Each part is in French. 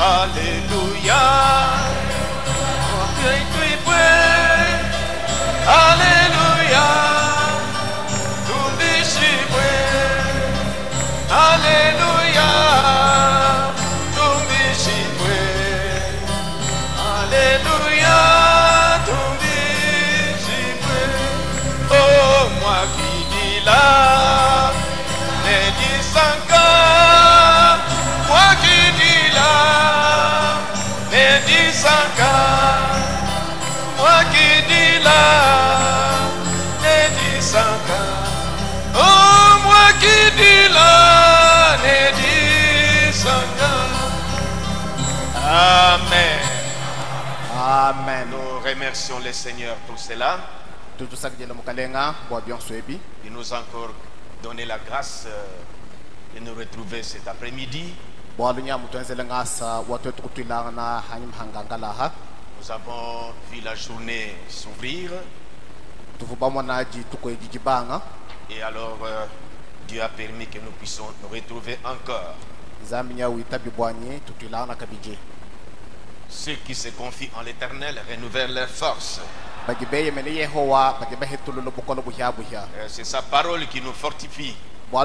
Alléluia. Alléluia. Tumbishibwe. Alléluia. Tumbishibwe. Alléluia. Tumbishibwe. Oh, moi qui dis là, les 10 ans, moi qui dis là, les 10 ans, moi qui dis là, les 10 ans, oh, moi qui dis là, les 10 ans. Amen. Amen. Nous remercions le Seigneur pour cela. Il nous a encore donné la grâce de nous retrouver cet après-midi. Nous avons vu la journée s'ouvrir. Et alors, Dieu a permis que nous puissions nous retrouver encore. Ceux qui se confient en l'Éternel renouvellent leur force. C'est sa parole qui nous fortifie. Nous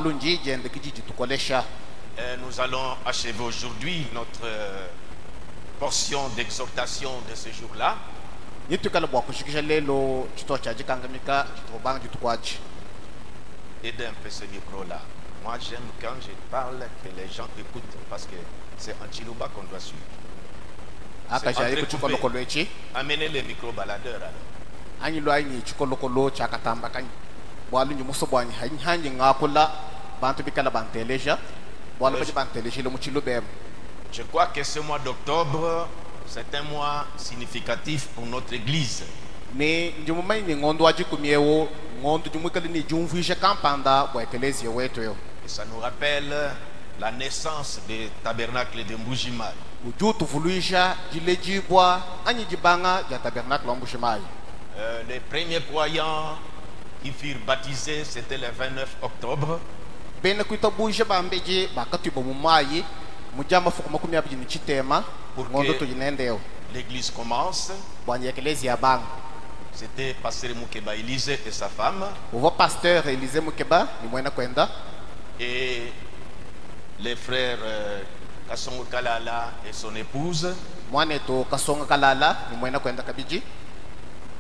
allons achever aujourd'hui notre portion d'exhortation de ce jour-là. Aidez un peu ce micro-là. Moi, j'aime quand je parle que les gens écoutent parce que c'est en Chiluba qu'on doit suivre. Amenez les micro-baladeurs alors. Je crois que ce mois d'octobre, c'est un mois significatif pour notre église. Et ça nous rappelle la naissance du tabernacle de Mbujimai. Les premiers croyants qui furent baptisés, c'était le 29 octobre. Pour que l'église commence, c'était pasteur Mukeba Élisée et sa femme. Et les frères Kasongo Kalala et son épouse.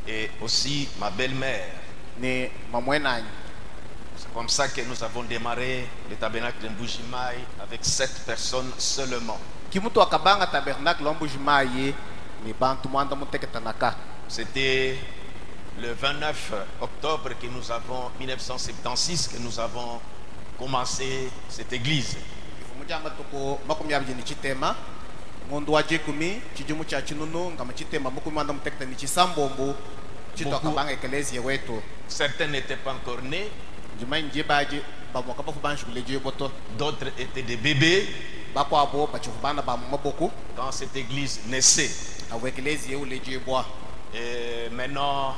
Et aussi ma belle-mère. C'est comme ça que nous avons démarré le tabernacle de Mbujimai avec 7 personnes seulement. C'était le 29 octobre 1976 que nous avons commencé cette église. Certains n'étaient pas encore nés. D'autres étaient des bébés quand cette église naissait. Et maintenant,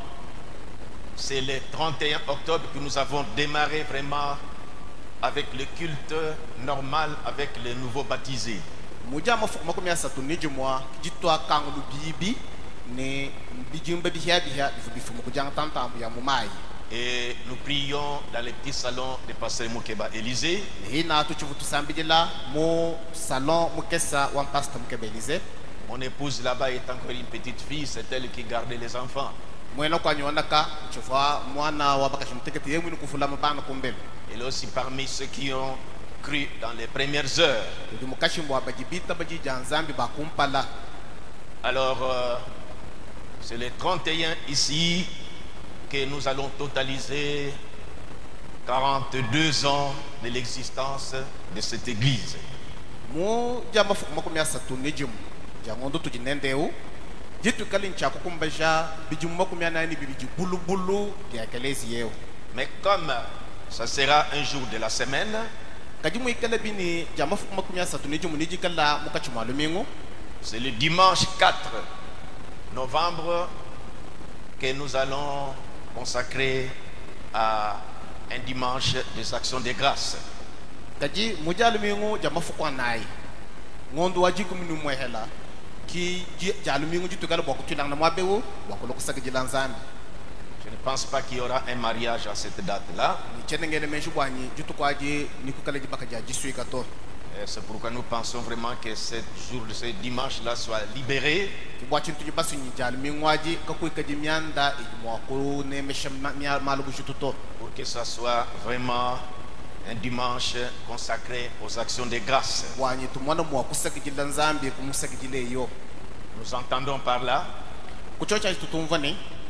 c'est le 31 octobre que nous avons démarré vraiment avec le culte normal avec les nouveaux baptisés. Et nous prions dans le petit salon de pasteur Mukeba Élisée. Mon épouse là-bas est encore une petite fille, c'est elle qui gardait les enfants. Elle est aussi parmi ceux qui ont cru dans les premières heures. Alors, c'est le 31 ici que nous allons totaliser 42 ans de l'existence de cette église. Mais comme ça sera un jour de la semaine, c'est le dimanche 4 novembre que nous allons consacrer à un dimanche des actions de grâce. ngondo waji ko minu moy hela ki jalu mi ngi tugal bokku ci lang na mo bewo bokku lako sag ji lanzambi. Je ne pense pas qu'il y aura un mariage à cette date-là. C'est pourquoi nous pensons vraiment que ce jour de ce dimanche-là soit libéré. Pour que ça soit vraiment un dimanche consacré aux actions de grâce. Nous entendons par là.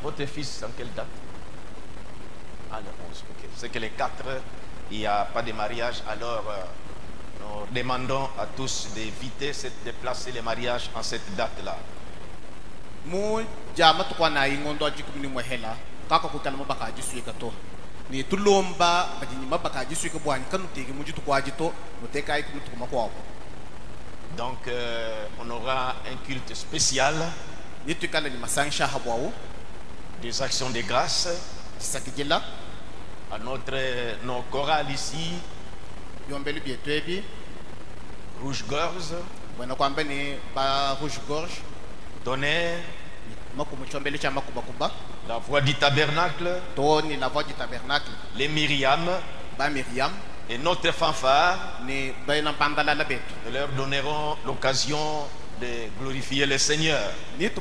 Votre fils, en quelle date? Ah, le 11, ok. C'est que les 4, il n'y a pas de mariage, alors nous demandons à tous d'éviter de déplacer les mariages en cette date-là. Donc, on aura un culte spécial. Des actions de grâce à nos chorales ici, Rouge-Gorge, Tonnerre, la voix du tabernacle, les Myriam, et notre fanfare. Nous leur donnerons l'occasion de glorifier le Seigneur. Il n'y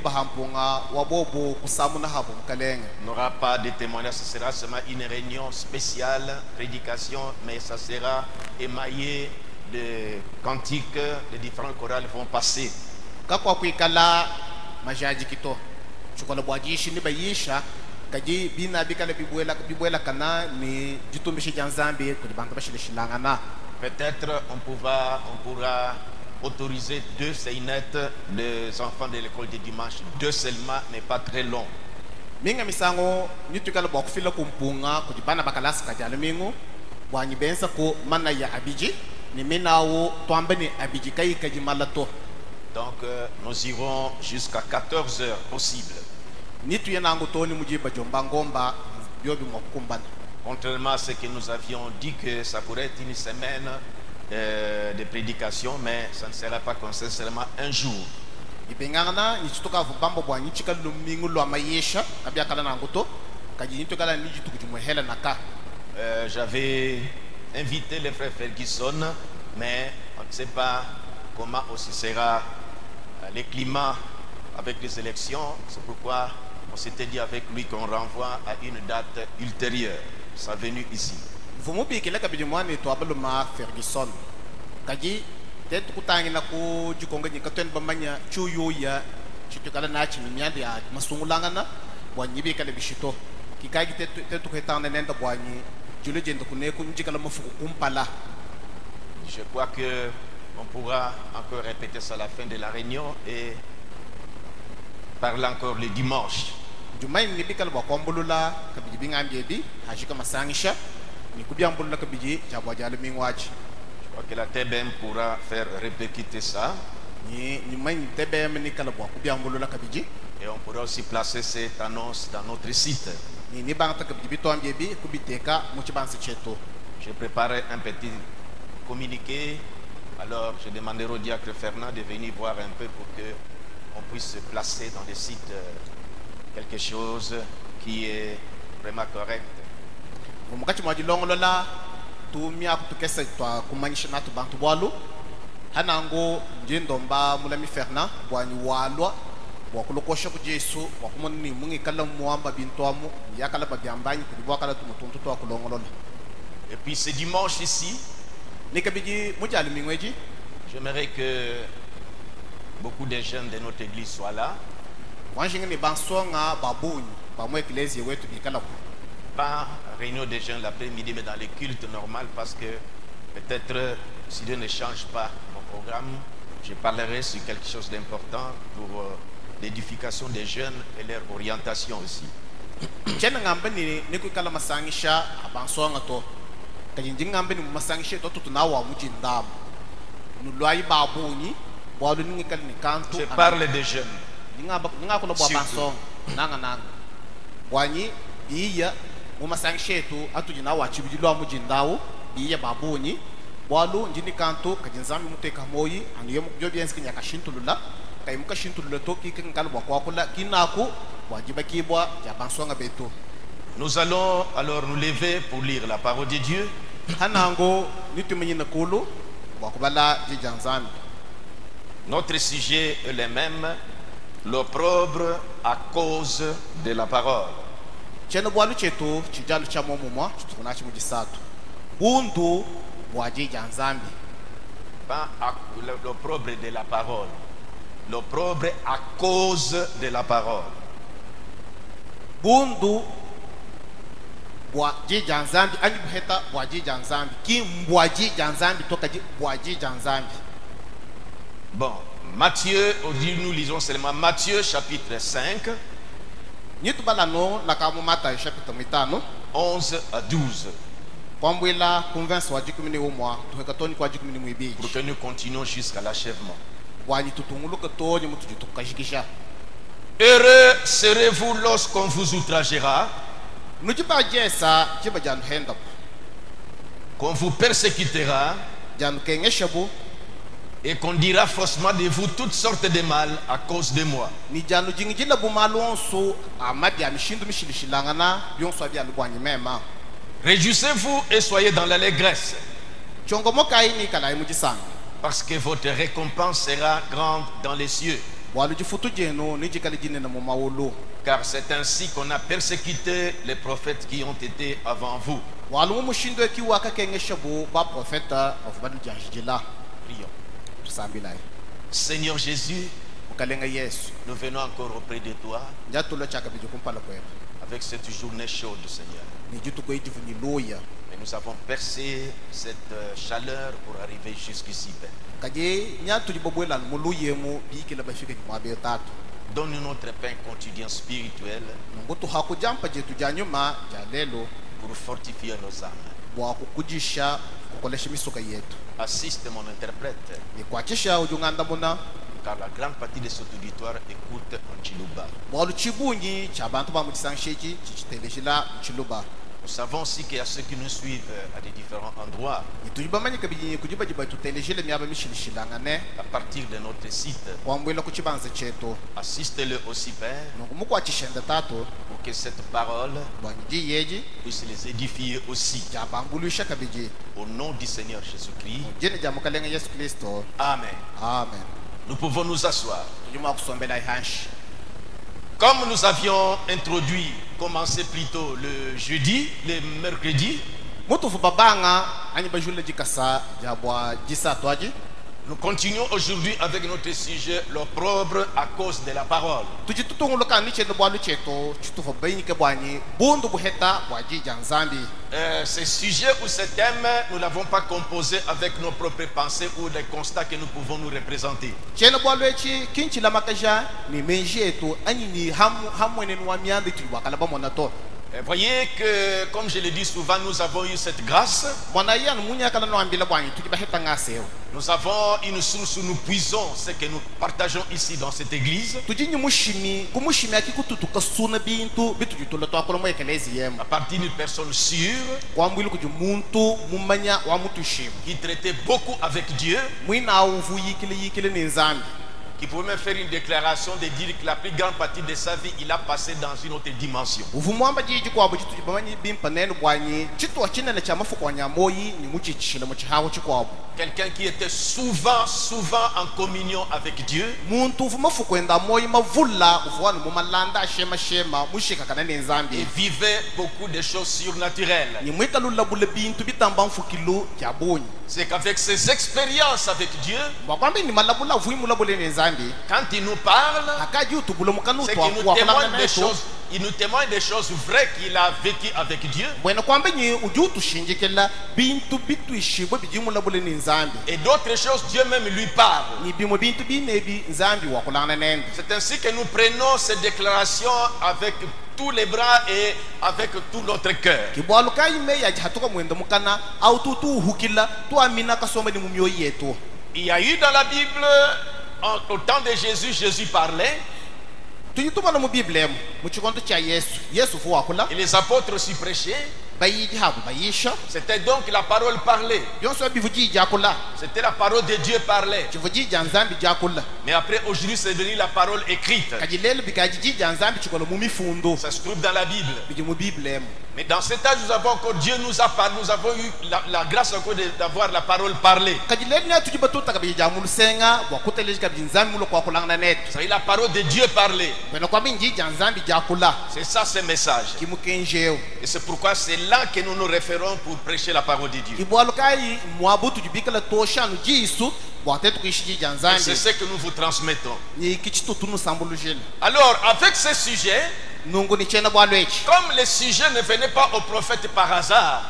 aura pas de témoignage, ce sera seulement une réunion spéciale, prédication, mais ça sera émaillé de cantiques, les différents chorales vont passer. Peut-être on pourra autoriser 2 séinettes, les enfants de l'école de dimanche, 2 seulement, mais pas très long. Donc nous irons jusqu'à 14 heures possible. Contrairement à ce que nous avions dit que ça pourrait être une semaine de prédication, mais ça ne sera pas comme ça, seulement un jour. J'avais invité le frère Ferguson, mais on ne sait pas comment aussi sera le climat avec les élections. C'est pourquoi on s'était dit avec lui qu'on renvoie à une date ultérieure sa venue ici. Je crois que on pourra encore répéter ça à la fin de la réunion et parler encore le dimanche. Je crois que la TBM pourra faire répercuter ça. Et on pourra aussi placer cette annonce dans notre site. J'ai préparé un petit communiqué. Alors je demanderai au diacre Fernand de venir voir un peu pour qu'on puisse placer dans le site quelque chose qui est vraiment correct. Et puis ce dimanche ici, j'aimerais que beaucoup de jeunes de notre église soient là. Pas réunion des jeunes l'après-midi, mais dans les cultes normal, parce que peut-être si Dieu ne change pas mon programme, je parlerai sur quelque chose d'important pour l'édification des jeunes et leur orientation aussi. Je parle des jeunes. boalu njini kanto kajinzami mute kamoyi anu yemu jo bien skinya kashintulula kay muka shintulula to ki kan bwa kwakula kinaku wajiba kibwa ya bansonga beto. Nous allons alors nous lever pour lire la parole de Dieu. Hanango nitumenya nakulu wakubala jijanzami. Notre sujet est le même, l'opprobre à cause de la parole. Cheno boalu chetu chijalu cha momumwa tunachi mujisatu. Bundu wajijanzami. Pas l'opprobre de la parole, l'opprobre à cause de la parole. Bundu bwaji janzambi ani buheta bwaji janzambi ki mbwaji janzambi toka bwaji janzambi. Bon, Matthieu, nous lisons seulement Matthieu chapitre 5, Nitu balano la kamu Mata chapitre 5 11 à 12. Kwambwela convince waji kumini umwa tuhekatoni kwa waji kumini mwibi. Pour que nous continuions jusqu'à l'achèvement. Wani tutungulu katoni mutu jitukashikisha. Heureux serez-vous lorsqu'on vous outragera, Nujiba jesa jiba janu henda. qu'on vous persécutera Janu kengeshabu et qu'on dira faussement de vous toutes sortes de mal à cause de moi. ni janu jingijila bumalonso amadi amishindu mishilishilangana yonso abi alubwanyi mema. Réjouissez-vous et soyez dans l'allégresse, Chongomoka ini kala imujisanga. parce que votre récompense sera grande dans les cieux. Walu jifutu jeno nijikali jine na mumawolo. Car c'est ainsi qu'on a persécuté les prophètes qui ont été avant vous. Walu mushindo kiwa kakengeshabu ba profeta ofubadu jahijila. Prions. Tusambilai. Seigneur Jésus, Ukalenga Yesu. nous venons encore auprès de toi Njatulo chaka bijukumpala kweba. avec cette journée chaude, Seigneur. Nijutu kwa ijivu ni loya. Et nous avons percé cette chaleur pour arriver jusqu'ici, Père. Kaje nyatu jibobwela muluye mu bikila bafika jimwabe tatu. Donne-nous notre pain quotidien spirituel Nungutu hakujampa jetu janyuma jalelo pour fortifier nos âmes. bwa kukujisha kukolesha misuka yetu. Assiste mon interprète, Ni kwachisha ujunganda muna car la grande partie de cet auditoire écoute en Chiluba. bwalu chibunyi cha bantu ba muchisangsheji chichiteleshila chiluba. Nous savons aussi qu'il y a ceux qui nous suivent à des différents endroits, Nitujibamanya kabiji kujiba jiba tuteleshile miaba mishilishilangane à partir de notre site. kwambwela kuchibanza chetu. Assiste-le aussi, Père, Nungu kwachishenda tatu pour que cette parole bwanji yeji puisse les édifier aussi. jabambulisha kabiji. Au nom du Seigneur Jésus-Christ. Jene jamukalenga Yesu Kristo. Amen. Amen. Nous pouvons nous asseoir. Tujuma kusombela ihanshi. Comme nous avions introduit, commencé plutôt le jeudi, le mercredi, Mutu fubabanga ani bajule jikasa jabwa jisa twaji. nous continuons aujourd'hui avec notre sujet, l'opprobre à cause de la parole. Tujitutunguluka ni chendo bwalu cheto chitufa bayini ke bwani bundu buheta bwaji janzambi. Ce sujet ou ce thème, nous ne l'avons pas composé avec nos propres pensées ou les constats que nous pouvons nous représenter. Cheno bwalu echi kinchi la makaja ni menji etu ani ni hamwene nuwa miande tulwa kalaba monato. Voyez que, comme je le dis souvent, nous avons eu cette grâce. Mwana iya numunya kala no ambila bwani tukibaheta ngaseo. Nous avons une source où nous puisons ce que nous partageons ici dans cette église. Tujinyi mushimi kumushimi akikututuka suna bintu bitu jutula twakolo mo ekelezi yema. À partir d'une personne sûre Kwambwili kujumuntu mumanya wa mutu shimu. qui traitait beaucoup avec Dieu, Mwina uvu yikile ni nzambi. qui pouvait même faire une déclaration de dire que la plus grande partie de sa vie, il a passé dans une autre dimension. Uvu mwamba jiji kwa bujitu jibamanyi bimpa nenu bwanyi chitu wachina na chamafu kwa nyamoyi ni muchi chishila muchihawo chikwabu. Quelqu'un qui était souvent en communion avec Dieu, Muntu uvu mafu kwenda moyi mavula uvu wanu mumalanda shema mushika kana ni et nzambi. vivait beaucoup de choses surnaturelles. Ni mwika lula bule bintu bitamba mfukilu jabonyi. C'est qu'avec ses expériences avec Dieu, Wakwambi ni malabula uvu imula bule ni nzambi. quand il nous parle, Hakaji utubule mukanu c'est tuwa qu'il nous kuwa témoigne kulanga des neto. choses, il nous témoigne des choses vraies qu'il a vécues avec Dieu. Bwena kwambi ni ujutu shinjikela bintu bitu ishibwe bijimula bule ni nzambi. Et d'autres choses, Dieu même lui parle. Ni bimo bintu binebi nzambi wakulanga nendo. C'est ainsi que nous prenons ces déclarations avec tous les bras et avec tout notre cœur. Kibwalu kaime ya jihatuka mwendo mukana au tutu hukila tu amina kasoma ni mumyoyi yetu. Il y a eu dans la Bible, au temps de Jésus, Jésus parlait. Tujituma na mu Bible mu chikondo cha Yesu. Yesu fu wakula. Et les apôtres aussi prêchaient. C'était donc la parole parlée. C'était la parole de Dieu parlée. Mais après, aujourd'hui, c'est devenu la parole écrite. Ça se trouve dans la Bible. Mais dans cet âge, nous avons encore, Dieu nous a parlé, nous avons eu la grâce encore d'avoir la parole parlée. Vous savez, la parole de Dieu parlée. C'est ça ce message. Et c'est pourquoi c'est là que nous nous référons pour prêcher la parole de Dieu. C'est ce que nous vous transmettons. Alors, avec ce sujet, comme le sujet ne venait pas au prophète par hasard,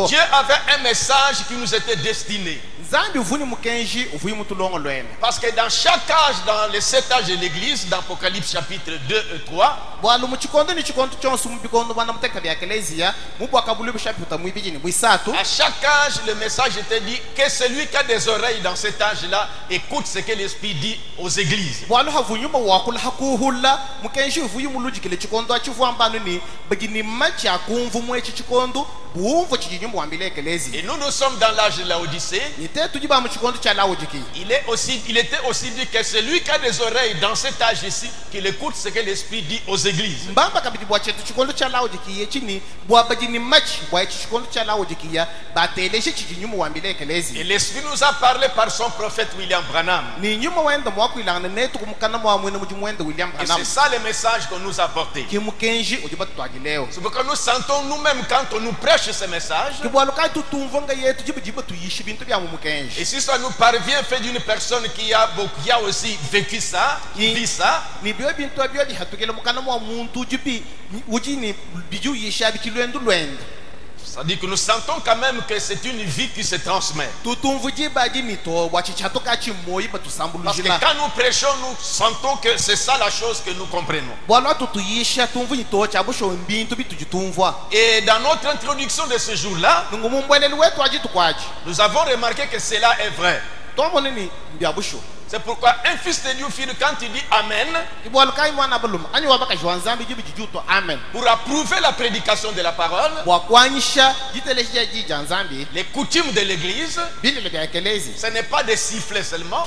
Dieu avait un message qui nous était destiné. Parce que dans chaque âge, dans les 7 âges de l'église, dans Apocalypse chapitre 2 et 3, à chaque âge, le message était dit que celui qui a des oreilles dans cet âge-là écoute ce que l'Esprit dit aux églises. Et nous sommes dans l'âge de l'Odyssée. Il était aussi dit que celui qui a des oreilles dans cet âge ici, qu'il écoute ce que l'Esprit dit aux églises. Et l'Esprit nous a parlé par son prophète William Branham. Et c'est ça le message qu'on nous a apporté. C'est pourquoi nous sentons nous-mêmes quand on nous prêche ce message. Et si ça nous parvient fait d'une personne qui a aussi vécu ça, qui vit ça, ça dit que nous sentons quand même que c'est une vie qui se transmet. Parce que quand nous prêchons, nous sentons que c'est ça la chose que nous comprenons. Et dans notre introduction de ce jour-là, nous avons remarqué que cela est vrai. C'est pourquoi un fils de Dieu, quand il dit Amen, pour approuver la prédication de la parole, les coutumes de l'église, ce n'est pas de siffler seulement,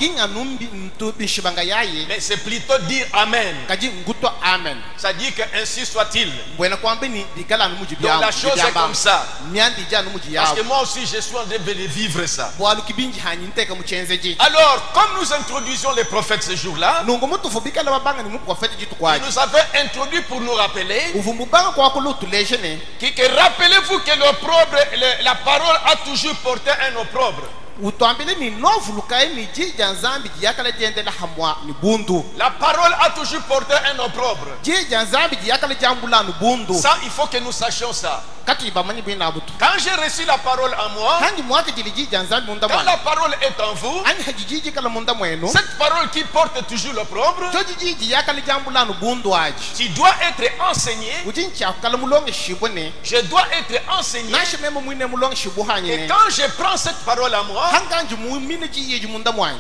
mais c'est plutôt dire Amen. Ça dit que ainsi soit-il. Donc la chose est comme ça. Parce que moi aussi je suis en train de vivre ça. Alors, comme nous introduisons les prophètes ce jour-là, il nous avait introduit pour nous rappeler que rappelez-vous que l'opprobre, la parole a toujours porté un opprobre. La parole a toujours porté un opprobre. Ça, il faut que nous sachions ça. Quand j'ai reçu la parole en moi, quand la parole est en vous, cette parole qui porte toujours l'opprobre, tu dois être enseigné. Je dois être enseigné. Et quand je prends cette parole à moi,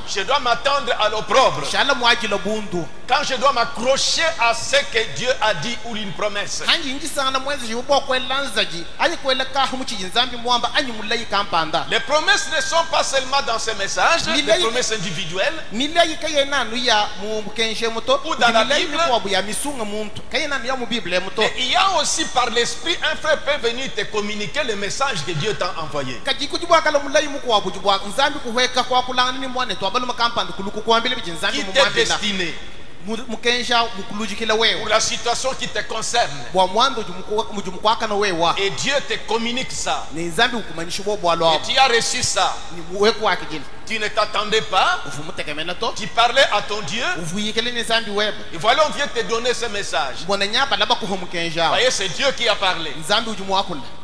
je dois m'attendre à l'opprobre. Quand je dois m'accrocher à ce que Dieu a dit ou une promesse. Les promesses ne sont pas seulement dans ces messages, les promesses individuelles, ou dans la Bible. Mais il y a aussi par l'Esprit, un frère peut venir te communiquer le message que Dieu t'a envoyé. Qui t'est destiné pour la situation qui te concerne. Et Dieu te communique ça. Et tu as reçu ça. Tu ne t'attendais pas. Tu parlais à ton Dieu. Et voilà, on vient te donner ce message. Voyez, c'est Dieu qui a parlé.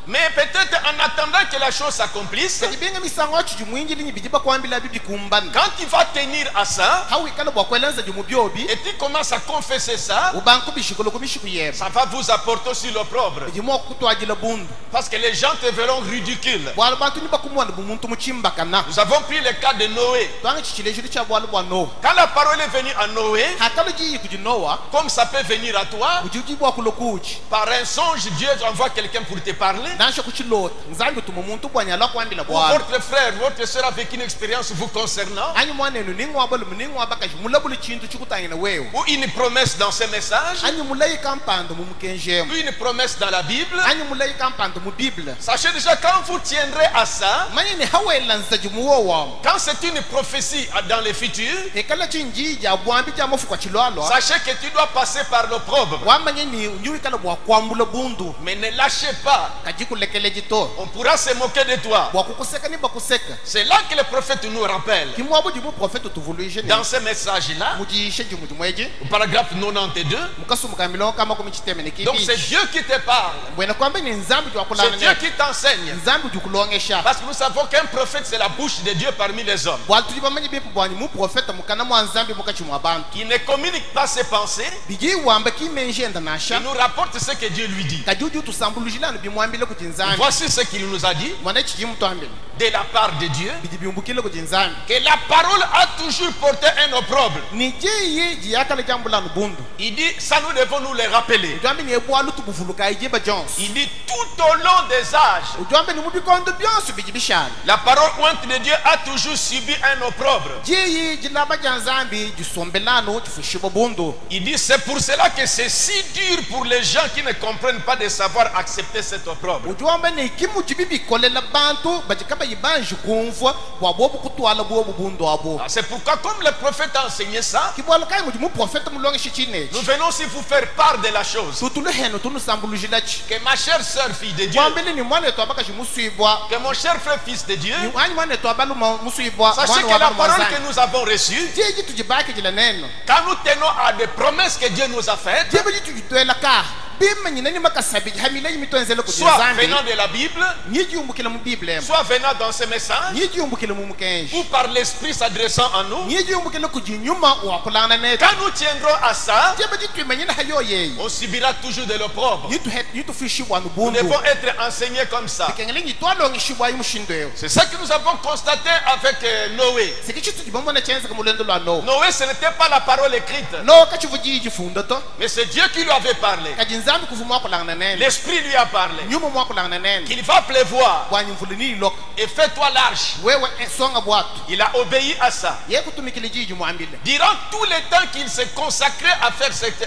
Mais peut-être en attendant que la chose s'accomplisse, kadi benga misango achi mwingi linyi bijiba kwambila bibi kumbana quand tu vas tenir à ça, hawi kala bwa kwelenza jumu byobi et tu commences à confesser ça, ubanku bishikolo kubishiku yeba ça va vous apporter aussi l'opprobre. bijimo kutwagila bundu Parce que les gens te verront ridicule. bwala bantu niba kumwana bumuntu muchimba kana Nous avons pris le cas de Noé. twanga chichile jili cha bwala bwa Noah Quand la parole est venue à Noé, hakalo ji kuji Noah comme ça peut venir à toi, ujuji bwa kulokuji par un songe, Dieu envoie quelqu'un pour te parler. nansha kuchilota nzambi tumuntu bwanyala kwambila Ou bwala votre frère, votre soeur avec une expérience vous concernant, anyi mwana enu ningwabalo muningwaba mulabuli chintu chikutangina wewe ou une promesse dans ce message, anyi mulayi kampando mumukenjemo ou une promesse dans la Bible. anyi mulayi kampando mu Bible Sachez déjà, quand vous tiendrez à ça, manye ni hawela nzaji muwowa quand c'est une prophétie dans le futur, ekala chinjija bwambi ja mofu kwa chilwalo sachez que tu dois passer par l'opprobre. wamanye ni nyuwi kala bwa kwambula bundu Mais ne lâchez pas. kajikulekele jito On pourra se moquer de toi. bwa kukuseka ni bakuseka C'est là que le prophète nous rappelle. kimwabo jimu prophète tuvuluishe ni Dans ce message-là, mujishe jimu jumweje au paragraphe 92, mukasumuka milongo kama kumichiteme ni donc c'est kibi Dieu qui te parle. bwena kwamba ni nzambi jwa C'est kulana Dieu ne qui t'enseigne. nzambi jukulongesha Parce que nous savons qu'un prophète, c'est la bouche de Dieu parmi les hommes. bwala tuli bamanye bipu bwanyi mu prophète mukana mwa nzambi mukachimwa abantu Il ne communique pas ses pensées. biji wamba kimenjenda Il nasha nous rapporte ce que Dieu lui dit. kajuju tusambulujilano bimwambile kuti nzambi Voici ce qu'il nous a dit mwana chijimu twambile de la part de Dieu. biji biumbukile kuti nzambi Que la parole a toujours porté un opprobre. ni jiyi jiyakale jambulano bundu Il dit, ça nous devons nous le rappeler. ujwambe ni ebwalu tubuvuluka ijiba jonsi Il dit, tout au long des âges, ujwambe ni mubikondo byonsi biji bishana la parole ointe de Dieu a toujours subi un opprobre. jiyi jilaba ja nzambi jisombelano jifushibo bundu Il dit, c'est pour cela que c'est si dur pour les gens qui ne comprennent pas de savoir accepter cet opprobre. ujwambe ni kimu jibi bikolela bantu bajikaba yibanji kumvwa bwabobu kutwala bwobu bundu abo Ah, c'est pourquoi, comme le prophète a enseigné ça, kibwala kai mujimu profeta mulonge shichinechi nous venons aussi vous faire part de la chose. tutulu heno tunusambulujilachi Que ma chère sœur, fille de Dieu, wambele ni mwana etu abaka jimuswibwa que mon cher frère, fils de Dieu, ani mwana etu abalu muswibwa sachez que la parole que nous avons reçue, jiji tujibake jila neno quand nous tenons à des promesses que Dieu nous a faites, jebe jitujitwela ka bima nyinani makasabi hamile yimitwenzele kuti soit nzambi venant de la Bible, nyijiumbukile mu bible soit venant dans ce message, nyijiumbukile mu mukenji ou par l'Esprit s'adressant à nous, nyijiumbukile kujinyuma wakulana netu quand nous tiendrons à ça, jebe jitwimanyina hayo yeyi on subira toujours de l'opprobre. nyitufishibwa nu Nous bundu devons être enseignés comme ça. ikengele nyitwalongishibwa yimushindoyo C'est ça que nous avons constaté avec Noé. sikicitujibomona chenzeka mulendo lwa no Noé, ce n'était pas la parole écrite, no kachivujiji jifundo to mais c'est Dieu qui lui avait parlé. kaji nzambi kuvuma wakulana nene L'Esprit lui a parlé nyuma mwakulana nene qu'il va pleuvoir bwanyi mvula niiloka et fais-toi l'arche. wewe songa bwatu Il a obéi à ça. ye kutumikile jiji mwambile Durant tout le temps qu'il s'est consacré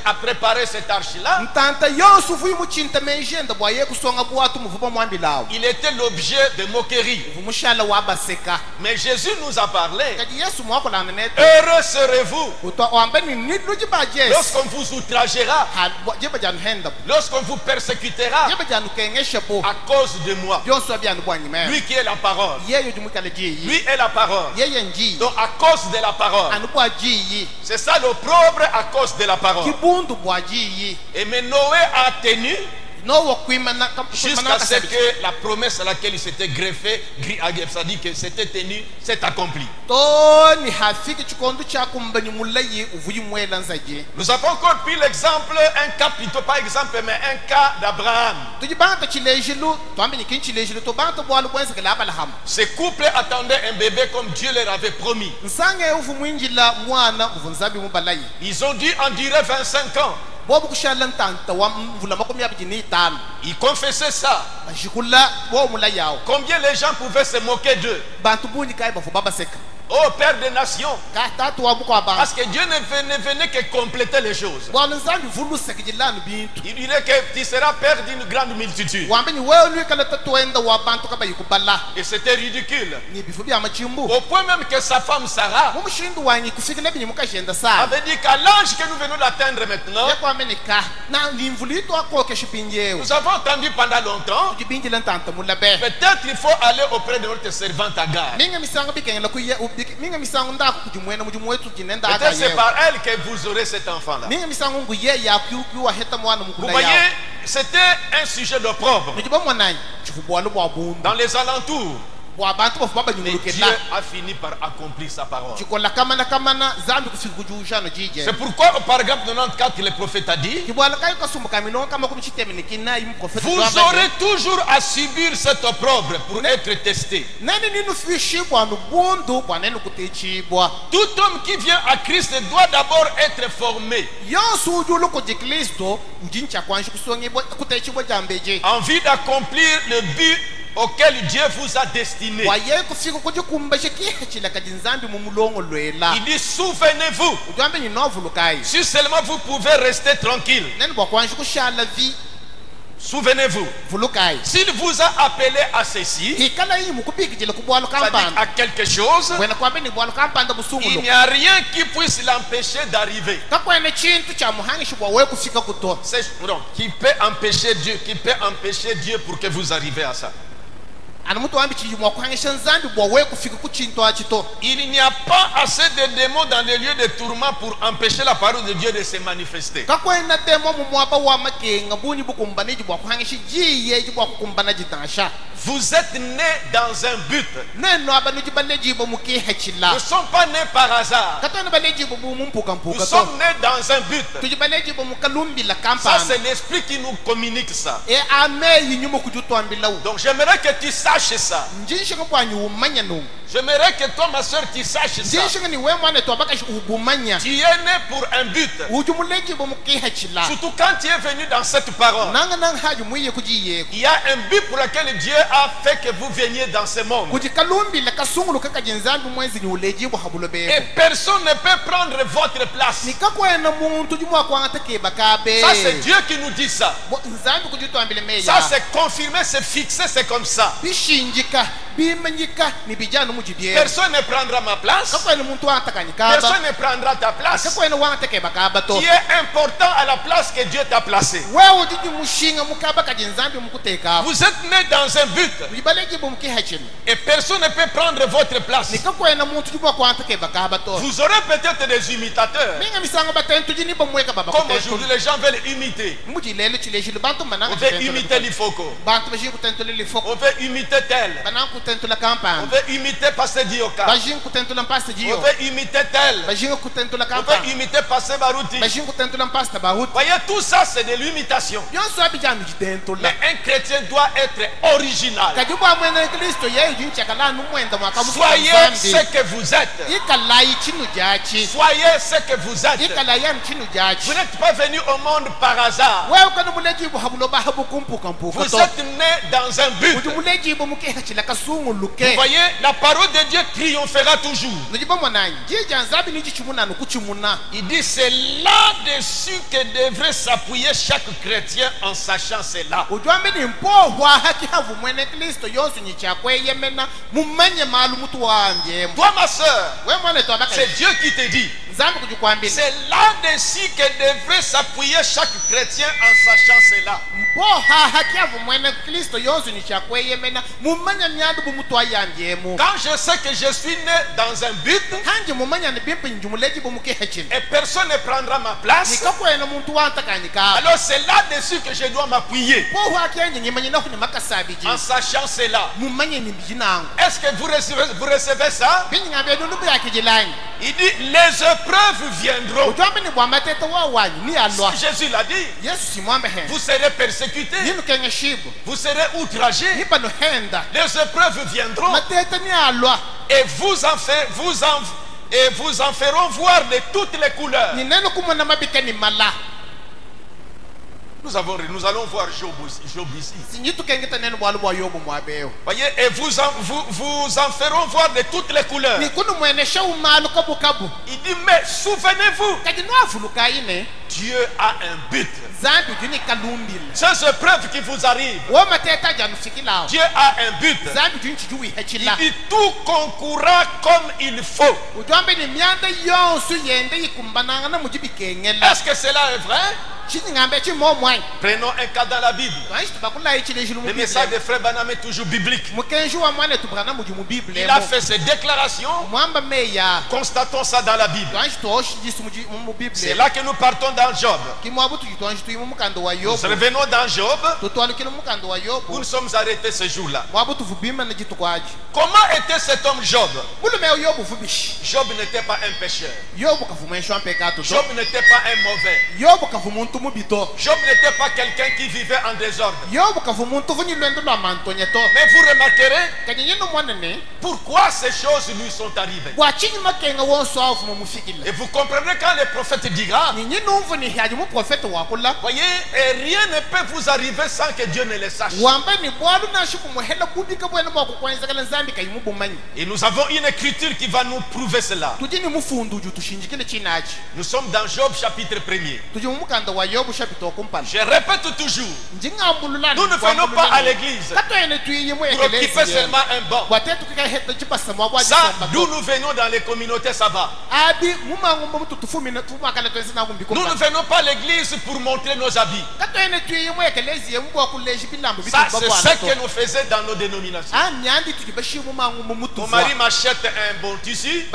à préparer cette arche-là, ntanta yonse uvuye muchinta menjenda bwa ye kusonga bwatu muvuba mwambilawo il était l'objet de moquerie. vumushala wabaseka Mais Jésus nous a parlé. kaji yesu mwakulana nete Heureux serez-vous utwa wambe ni nidluji ba jesu lorsqu'on vous outragera, jeba janu henda lorsqu'on vous persécutera jeba janu kengesha po à cause de moi. byonse wabyanu bwanyi mema Lui qui est la parole. yeyo jimukale jiyi Lui est la parole. yeye njiyi Donc à cause de la parole. anu bwa jiyi C'est ça l'opprobre à cause de la parole. kibundu bwa jiyi Et mais Noé a tenu nowo kwimana jusqu'à ce que la promesse à laquelle il s'était greffé, c'est-à-dire que c'était tenu, s'est accomplie. toni hafiki chikondo chakumbani mulayi uvuyi mwela nzaje Nous avons encore pris l'exemple, un cas plutôt pas exemple, mais un cas d'Abraham. tujibanta chilejilu twambe nikin chilejilu to banta bwalu bwenza la balaham Ce couple attendait un bébé comme Dieu leur avait promis. nsange uvu mwinjila mwana uvu nzabi mubalayi Ils ont dû endurer 25 ans. bobu kushala ntanta wa mvula makumi abiji ni tano Ils confessaient ça. bashikula bo mulayi awo Combien les gens pouvaient se moquer d'eux. bantu bunyi kai bafu babaseka Oh Père des nations. ka tatu wa buko abantu Parce que Dieu ne venait que compléter les choses. bwalu nzambi vulu sekijilanu bintu Il dirait que tu seras père d'une grande multitude. wambe ni wewe lui kala tatuenda wa bantu kaba yikubala Et c'était ridicule. ni bifu bya machimbu Au point même que sa femme Sarah mumushindu wanyi kufikile binyi mukajenda sana avait dit qu'à l'âge que nous venons d'atteindre maintenant, yakwamenika na ni mvulito akoke shipinjewe nous avons entendu pendant longtemps, tujibinjila ntanta mulabe peut-être il faut aller auprès de notre servante Agar. minga misango bikengela kuye minga misango ndako kujimwena mujimu wetu jinenda Peut-être c'est agaye par elle que vous aurez cet enfant-là. minga misango nguye ya kuwa heta mwana Vous mukula voyez, yawo c'était un sujet d'opprobre dans les alentours. Mais Dieu a fini par accomplir sa parole. C'est pourquoi au paragraphe 94 le prophète a dit: vous aurez toujours à subir cet opprobre pour être testé. Tout homme qui vient à Christ doit d'abord être formé en vue d'accomplir le but auquel Dieu vous a destiné. Il dit: souvenez-vous. Si seulement vous pouvez rester tranquille. Souvenez-vous. S'il vous a appelé à ceci, c'est-à-dire à quelque chose, il n'y a rien qui puisse l'empêcher d'arriver. Qui peut empêcher Dieu pour que vous arriviez à ça. Il n'y a pas assez de démons dans les lieux de tourment pour empêcher la parole de Dieu de se manifester. Vous êtes nés dans un but. Nous ne sommes pas nés par hasard. Nous sommes nés dans un but. Ça, c'est l'esprit qui nous communique ça. Donc j'aimerais que tu saches ça. J'aimerais que toi, ma soeur, tu saches ça. Tu es né pour un but. Surtout quand tu es venu dans cette parole. Il y a un but pour lequel Dieu a fait que vous veniez dans ce monde. Et personne ne peut prendre votre place. Ça, c'est Dieu qui nous dit ça. Ça, c'est confirmé, c'est fixé, c'est comme ça. Personne ne prendra ma place. Personne ne prendra ta place. Tu es important à la place que Dieu t'a placé. Vous êtes né dans un but. Et personne ne peut prendre votre place. Vous aurez peut-être des imitateurs. Comme aujourd'hui les gens veulent imiter. On veut imiter l'Ifoko. On veut imiter tel. On veut imiter Pasteur Dioka. On veut imiter tel. On veut imiter Pasteur Barouti. Voyez, tout ça c'est de l'imitation. Mais un chrétien doit être original. Soyez ce que vous êtes. Soyez ce que vous êtes. Vous n'êtes pas venu au monde par hasard. Vous êtes né dans un but. Vous voyez, la parole de Dieu triomphera toujours. Il dit: c'est là-dessus que devrait s'appuyer chaque chrétien en sachant cela. Toi, ma soeur, c'est Dieu qui te dit. C'est là-dessus que devrait s'appuyer chaque chrétien en sachant cela. Quand je sais que je suis né dans un but et personne ne prendra ma place, alors c'est là-dessus que je dois m'appuyer en sachant cela. Est-ce que vous recevez ça? Il dit: les épreuves viendront. Jésus l'a dit. Vous serez persécutés. Vous serez outragés. Les épreuves viendront. Et vous en feront voir de toutes les couleurs. Nous allons voir Job ici. Voyez, et vous en feront voir de toutes les couleurs. Il dit: mais souvenez-vous, Dieu a un but. Ces épreuves qui vous arrivent, Dieu a un but. Il dit: tout concourra comme il faut. Est-ce que cela est vrai? Prenons un cas dans la Bible. Le message de Frère Branham est toujours biblique. Il a fait ses déclarations. Constatons ça dans la Bible. C'est là que nous partons dans Job. Nous revenons dans Job. Où nous sommes arrêtés ce jour-là. Comment était cet homme Job? Job n'était pas un pécheur. Job n'était pas un mauvais. Job n'était pas quelqu'un qui vivait en désordre. Mais vous remarquerez pourquoi ces choses lui sont arrivées. Et vous comprendrez quand le prophète dira, voyez, rien ne peut vous arriver sans que Dieu ne le sache. Et nous avons une écriture qui va nous prouver cela. Nous sommes dans Job chapitre 1er. Je répète toujours, nous ne venons pas à l'église pour occuper seulement un banc. Ça, d'où nous venons dans les communautés, ça va. Nous ne venons pas à l'église pour montrer nos habits. Ça, c'est ce que nous faisions dans nos dénominations. Mon mari m'achète un bon tissu.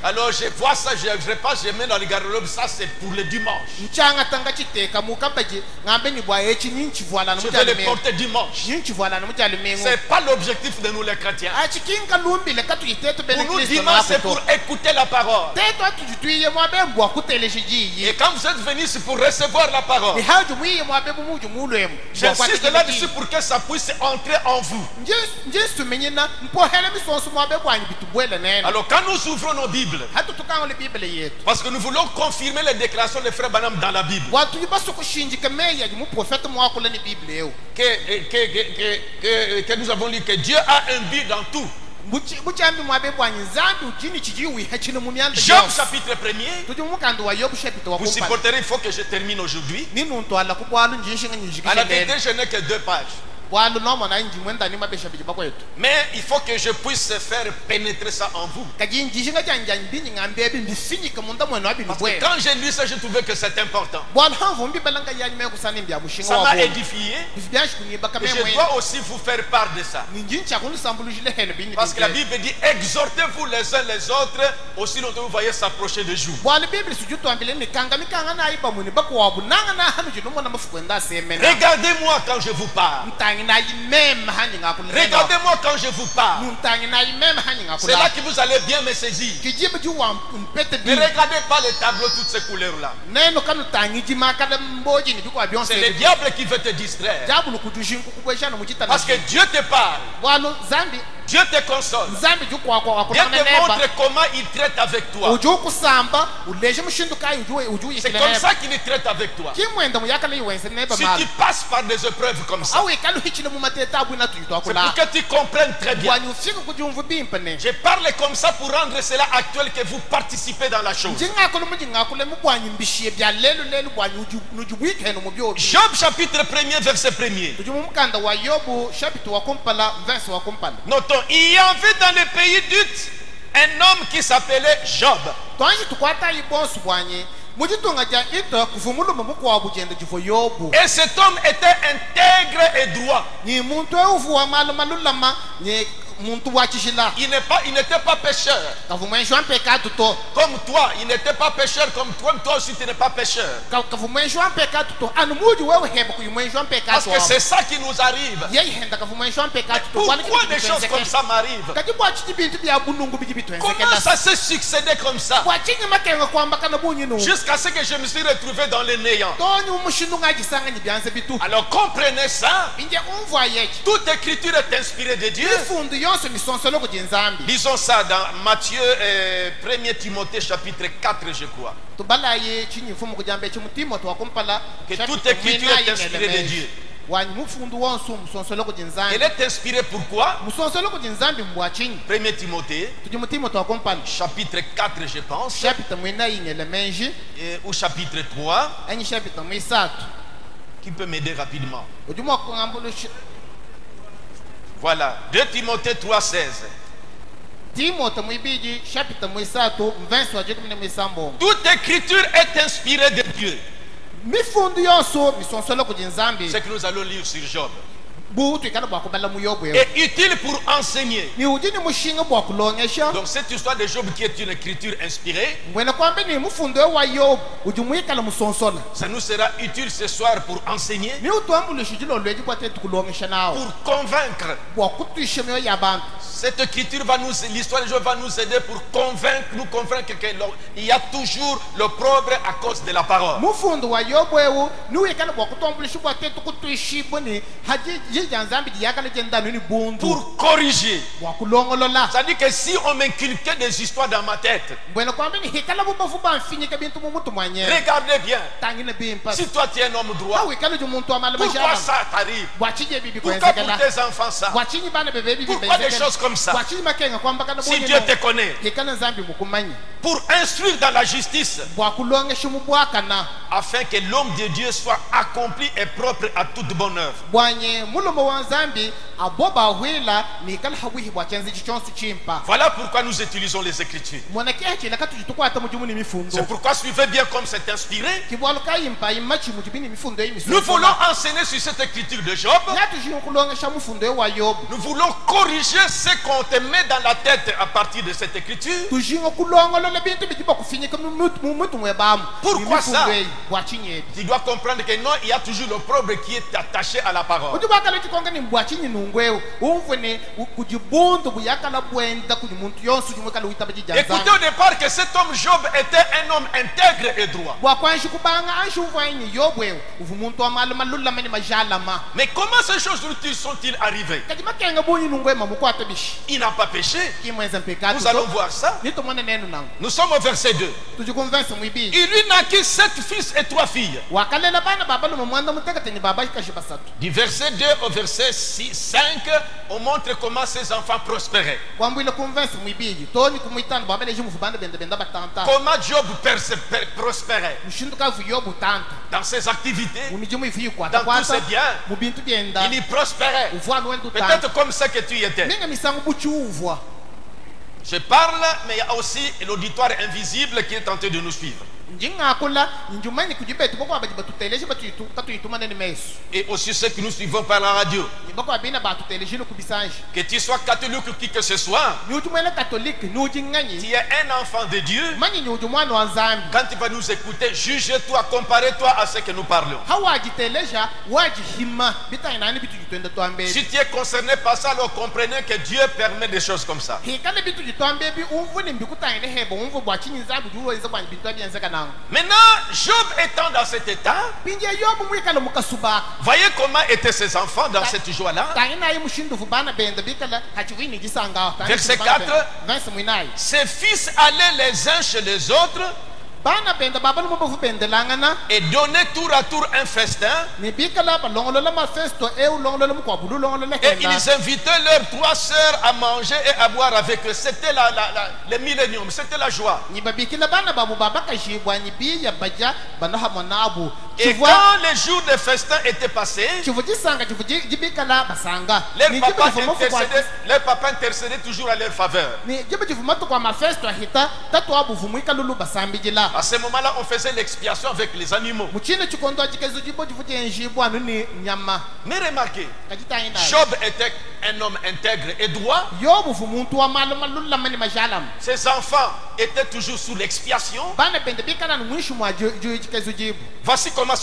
Alors je vois ça, je repasse, je mets dans le garde-robe. Ça, c'est pour le dimanche. Je vais le porter dimanche. C'est pas l'objectif de nous les chrétiens. Pour nous, dimanche, c'est pour écouter la parole. Et quand vous êtes venus, c'est pour recevoir la parole. J'insiste là-dessus pour que ça puisse entrer en vous. Alors quand nous ouvrons nos Bibles, parce que nous voulons confirmer les déclarations de Frère Branham dans la Bible, que nous avons lu que Dieu a un but dans tout. Job chapitre 1er. Vous supporterez, il faut que je termine aujourd'hui. À la vérité, je n'ai que 2 pages. Mais il faut que je puisse faire pénétrer ça en vous. Parce que quand j'ai lu ça, je trouvais que c'est important. Ça m'a édifié. Et je dois aussi vous faire part de ça. Parce que la Bible dit, exhortez-vous les uns les autres, aussi longtemps vous voyez s'approcher de jour. Regardez-moi quand je vous parle. Regardez-moi quand je vous parle. C'est là que vous allez bien me saisir. Ne regardez pas les tableaux, toutes ces couleurs-là. C'est le diable qui veut te distraire. Parce que Dieu te parle. Dieu te console. Dieu te montre comment il traite avec toi. C'est comme ça qu'il traite avec toi. Si tu passes par des épreuves comme ça, c'est pour que tu comprennes très bien. Je parle comme ça pour rendre cela actuel, que vous participez dans la chose. Job chapitre 1er verset 1er. Notons, il y avait dans le pays d'Ut un homme qui s'appelait Job. Et cet homme était intègre et droit. Il n'était pas pécheur. Comme toi, il n'était pas pécheur comme toi aussi tu n'es pas pécheur. Parce que c'est ça qui nous arrive. Pourquoi des choses comme ça m'arrivent? Comment ça s'est succédé comme ça? Jusqu'à ce que je me suis retrouvé dans le néant. Alors comprenez ça. Toute écriture est inspirée de Dieu. Lisons ça dans Matthieu 1er Timothée chapitre 4, je crois. Que toute écriture est inspirée de Dieu. Elle est inspirée pourquoi? 1er Timothée chapitre 4, je pense, ou chapitre 3. Qui peut m'aider rapidement? Voilà, 2 Timothée 3, 16. Toute écriture est inspirée de Dieu. mifundo yonso misonsolo ku jinzambi Ce que nous allons lire sur Job butu ikana bwa kubala mu yobu est utile pour enseigner. ni ujini mushinga bwa kulongesha Donc cette histoire de Job qui est une écriture inspirée, mwena kwambe ni mufundo wa yobu ujumwikala musonsola ça nous sera utile ce soir pour enseigner, ni utwambule shijilo lweji kwa tetu kulongesha nawo pour convaincre. bwa kutuishemyo yabantu Cette écriture va nous, l'histoire de Job va nous aider pour nous convaincre qu'il y a toujours l'opprobre à cause de la parole. mufundo wa yobu ewu ni wikana bwa kutombule shibwa tetu kutuishibo ni haji janzambi diyakala jendanu ni bundu Pour corriger. bwa kulongolola C'est-à-dire que si on m'inculquait des histoires dans ma tête, mwena kwambe ni hikala bubafu bamfinyika bintu mumutu mwanye regardez bien. tangina bimpa Si toi tu es un homme droit, awikala jumuntu amala pourquoi majala ça t'arrive? bwachije bibi Pourquoi pour kwenzekela tes enfants ça? bwachinyi bana bebe bibi Pourquoi des choses comme ça? bwachinyi makenga kwamba kana Si Dieu te connaît, hikala nzambi mukumanyi pour instruire dans la justice, bwakulongesha mubwakana afin que l'homme de Dieu soit accompli et propre à toute bonne œuvre. bwanye mulomo wa nzambi aboba hwila ni kala hawihi bwachenzi chichonsi chimpa Voilà pourquoi nous utilisons les Écritures. mwanake chila katuchitukwata mujumu ni mifundo C'est pourquoi suivez bien comme c'est inspiré. kibwaluka impa imachi mujibini mifundo yi Nous voulons enseigner sur cette écriture de Job. yatujinga kulongesha mufundo wa yobu Nous voulons corriger ce qu'on te met dans la tête à partir de cette écriture. tujinga kulongolola bintu bijiba kufinyika mumutu mwebamu Pourquoi ça? bwachinyi Tu dois comprendre que non, il y a toujours l'opprobre qui est attaché à la parole. utubakala chikonga ni mbwachinyi nungweu umvune kujibundu buyakala bwenda kuji muntu yonse ujumwekala uitaba Écoutez jijanzambi au départ que cet homme Job était un homme intègre et droit. bwakwanshi kubanga anshi uvwainyi yobweu uvu muntu wamala malulamani majalama Mais comment ces choses sont-ils arrivées? kati makenga bunyi nungwema mukwata bishi Il n'a pas péché. kimwenza mpekatu Nous allons voir ça. nitomwana nenu nangu Nous sommes au verset 2. tujikumvensa mwibili Il lui naquit 7 fils et 3 filles. wakalela bana babalumo mwanda mutekateni baba kashi basatu Du verset 2 au verset 5, on montre comment ces enfants prospéraient. kwambwile kumvensa mwibili toni kumwitana babeleji mufu bana benda batanta Comment Job prospérait mushinduka vu yobu tanta dans ses activités. mumijimu ifu Dans tous ses biens. mubintu byenda Il y prospérait. uvwana wendu tanta Peut-être comme ça que tu y étais. minga misangu buchuvwa Je parle, mais il y a aussi l'auditoire invisible qui est tenté de nous suivre. njingakula njumani kujibetu boko abaji batuteleje katuyituma ni mesu Et aussi ceux que nous suivons par la radio. boko abina batuteleje no kubisanje Que tu sois catholique ou qui que ce soit, ni ujumwele katolike ni tu ujinganyi es un enfant de Dieu. manyi ni ujumwana wa nzambi Quand tu vas nous écouter, juge-toi, compare-toi à ce que nous parlons. hawajiteleja wajihima bitainani bitu jitwenda twambeli Si tu es concerné par ça, alors comprenez que Dieu permet des choses comme ça. hikale bitu jitwambebi umvune mbikutaine hebo umvu bwachinyi nzambi juweza bwanyi bintu abyenzeka nango Maintenant, Job étant dans cet état, pinje yobu mwikala mukasubaka voyez comment étaient ses enfants dans cette joie-là. tangina yi mushindufu bana benda bikala hachivini jisanga Verset 4. verse mwinayi Ses fils allaient les uns chez les autres bana benda babalu mubafu bendelangana et donnaient tour à tour un festin. ni bikala balongolola mafesto ulongolola mukwabulu ulongolola Et henda ils invitaient leurs 3 sœurs à manger et à boire avec eux. C'était le millénium, c'était la joie. ni babikila bana babu babakashibwa ni biya baja banahamonabu Et quand les jours de festin étaient passés, chivu jisanga chivu jibikala basanga ni leur papa intercédait toujours à leur faveur. ni jibu chivumatu kwa mafesto hita tatu abu vumwika lulu basambijila À ce moment-là, on faisait l'expiation avec les animaux. muchine chikondo ajikezu jibo chivu chenjibwa nuni nyama Mais remarquez, kajitaina Job était un homme intègre et droit. yobu vumuntu wa maluma lulu mani majalam Ses enfants étaient toujours sous l'expiation. bana bende bikala mwishu mwa jikezu jibu Voici comment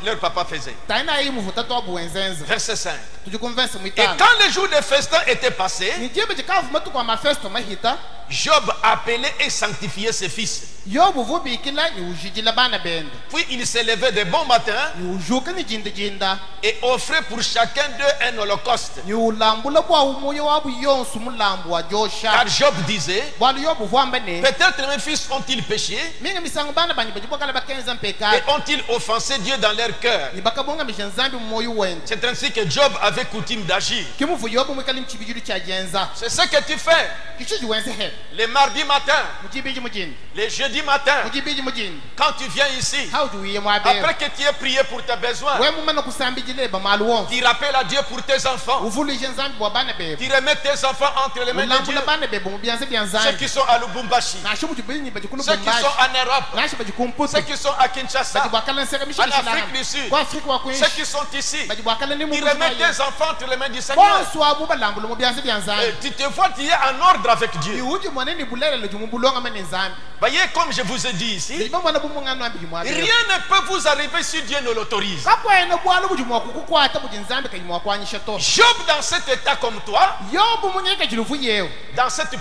leur papa faisait. taina yi muvu tatu abu wenzenze Verset 5. tujikumvense Et mwitana quand les jours de festin étaient passés, ni jibu chikavumatu kwa mafesto mahita Job appelait et sanctifiait ses fils. yobu vubikila ni ujijila bana bende Puis il s'élevait de bon matin ni ujuka ni jinda et offrait pour chacun d'eux un holocauste. ni ulambula bwa umoyo wabu yonsu mulambu wa josha Car Job disait, bwalu yobu vwambane peut-être mes fils ont-ils péché minga misango bana banyi bajibokala bakenza et mpeka ont-ils offensé Dieu dans leur cœur. ni bakabonga mishanzambi mumoyo wende C'est ainsi que Job avait coutume d'agir. kimuvu yobu mwikali mchibijiru cha jenza C'est ce que tu fais. kichiji wenze he les mardis matins, mujibiji mujin les jeudis matins, mujibiji mujin quand tu viens ici, how do we mwabe après que tu aies prié pour tes besoins, we mumana kusambiji le ba maluwo tu rappelles à Dieu pour tes enfants, uvuli nzambi bwa bana be tu remets tes enfants entre les mains de Dieu. ulambula bana be bu bianze Ceux bianzambi qui sont à Lubumbashi, na shumu jibini bajikulu ceux qui sont en Europe, nashi bajikumputu ceux qui sont à Kinshasa, bajibwakala nseka en mishila Afrique du Sud, kwa Afrika wa ceux kuishi qui sont ici, bajibwakala ni tu mungu remets tes enfants entre les mains du Seigneur. bonso abu balambula mu bianze bianzambi Tu te vois, tu es en ordre avec Dieu. iwuji mwaneni bulele lo jumubulonga mane nzambi Voyez, comme je vous ai dit ici, biba mwana bumungano ambi jumwabe rien ne peut vous arriver si Dieu ne l'autorise. kakwena bwalo bujumwa kukukwata bujinzambi kanyimwa kwanyisha to Job, dans cet état comme toi, yobu munyeka jiluvu yewe dans cette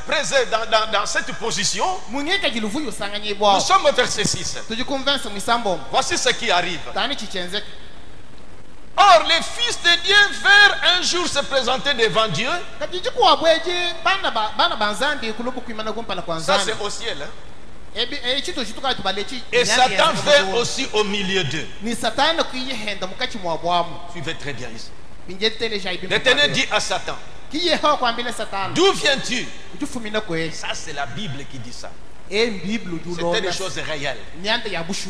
dans cette position, munyeka jiluvu yusanganye nous bwa sommes au verset 6. tujikonvense mwisambo Voici ce qui arrive. tani chichenzeke Or, les fils de Dieu vinrent un jour se présenter devant Dieu. kati chikuwa bweje bana banzambi kulubu kuimana kumpala kwa Ça, nzambi c'est au ciel. Hein? chito chituka tubalechi Et Satan fait aussi au milieu d'eux. ni satana kuyihenda mukachi mwa bwamu Suivez très bien ici. binjetele jaibi L'Éternel dit à Satan, kiye ho kwambile satana d'où viens-tu? ujufumina kwe Ça, c'est la Bible qui dit ça. bible C'était des choses réelles. nyanda ya bushu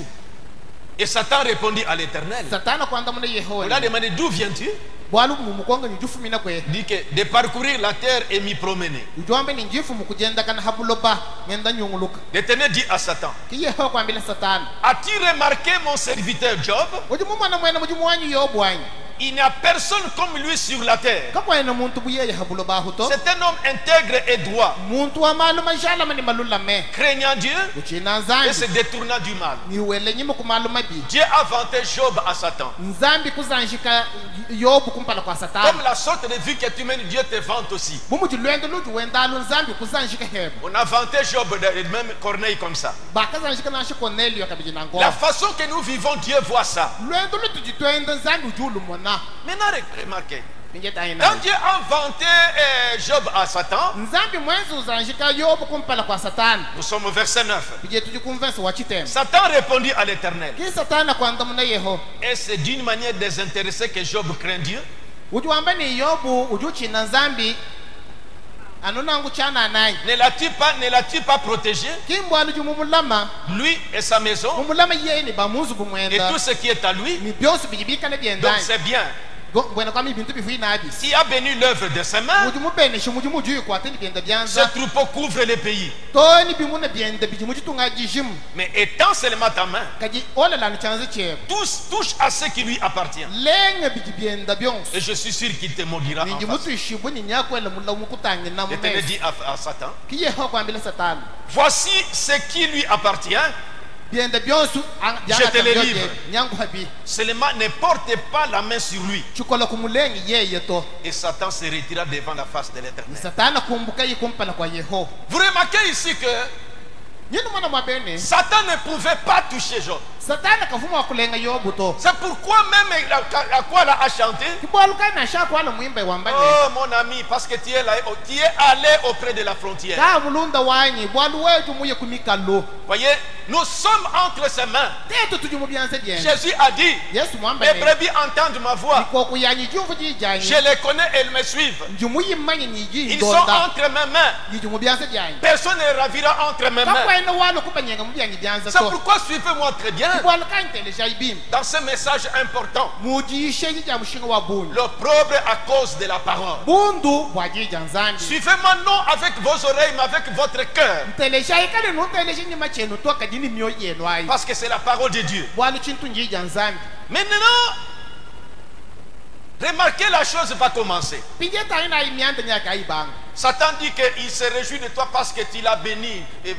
Et Satan répondit à l'Éternel. satana kwanda muna On a yehowa demandé d'où viens-tu? bwalu mumukonga njufumina kwe Il dit que de parcourir la terre et m'y promener. ujombe ni njifu mukujenda kana habuloba ngenda nyunguluka L'Éternel dit à Satan, kiye ho kwambile satana as-tu remarqué mon serviteur Job? ujumumana mwena mujimuwanyu yobwanyu Il n'y a personne comme lui sur la terre. kakwena muntu buyeye habuloba huto C'est un homme intègre et droit, muntu wa malu majala mani malula me craignant Dieu uchina et se nzambi détournant du mal. ni wele nyima kumalu mabi Dieu a vanté Job à Satan. nzambi kuzanjika yobu kumpala kwa Comme satana la sorte de vie que tu mènes, Dieu te vante aussi. bumuji lwendo luju wendalu nzambi kuzanjika heba On a vanté Job, même Corneille comme ça. bakazanjika nashi Cornelio kabiji nango La façon que nous vivons, Dieu voit ça. lwendo lutu jitwenda nzambi ujulu mona Maintenant, remarquez. binjeta Quand ina Dieu a vanté Job à Satan, nzambi mwenzi uzanjika yobu kumpala kwa satana nous sommes au verset 9. bije tujikumvensa wa chitema Satan répondit à l'Éternel. ki satana kwanda muna yeho Et c'est d'une manière désintéressée que Job craint Dieu. ujuwamba ni yobu ujuchina nzambi anonangu chana nayi Ne l'as-tu pas protégé, kimbwalu jumumulama lui et sa maison, mumulama yeye ni bamuzu et bumwenda tout ce qui est à lui? ni byonse bijibikane Donc byendani c'est bien. bwena kwami ibintu bivuye nabi S'il a béni l'œuvre de ses mains, mujimubeneshe mujimujuyi kwateni byenda ce byanza troupeau couvre le pays. toni bimuna byenda bijimujitunga jijimu Mais étends seulement ta main, kaji olalanu chanze chebo touche à ce qui lui appartient. lenga biji byenda byonse Et je suis sûr qu'il te maudira en ninji face. mutu ishibu ni nyakwela mulamu kutangi na L'Éternel mumesi dit à Satan, kiye ho kwambila satana voici ce qui lui appartient, byenda byonse Je te le livre. nyangu habi seulement ne porte pas la main sur lui. chikola kumulengi yeye to Et Satan se retira devant la face de l'Éternel. satana kumbuka yikumpala kwa yeho Vous remarquez ici que nyini mwana mwabene Satan ne pouvait pas toucher Job. satana kavuma wakulenga yobu to C'est pourquoi même à quoi elle a chanté. kibwalukana shakwala mwimbe wambane Oh mon ami, parce que tu es allé auprès de la frontière. ka bulunda wanyi bwalu wetu muye kumikalo Voyez, nous sommes entre ses mains. tetu tujumu byanze byenda Jésus a dit, yesu mes mwambane brebis entendent ma voix. ikoku yanyi jumvu jijanyi Je les connais et elles me suivent. njumu yimanyi niji Ils sont ndonda entre mes mains. yijumu byanze byanyi Personne ne ravira entre mes mains. kakwena walo kubanyenga mu byanyi byanze C'est to pourquoi suivez-moi très bien kibwalukani teleja ibim dans ce message important. mujishe jija mushinga wa bundu L'opprobre à cause de la parole. bundu bwajija nzambi Suivez-moi non avec vos oreilles, mais avec votre cœur. teleja ikale no teleja nyima chenu to kadini myo yenu ayi Parce que c'est la parole de Dieu. bwalu chintu njija nzambi Maintenant, remarquez, la chose va commencer. pijeta ina imianda nyaka ibanga Satan dit qu'il se réjouit de toi parce que tu l'as béni et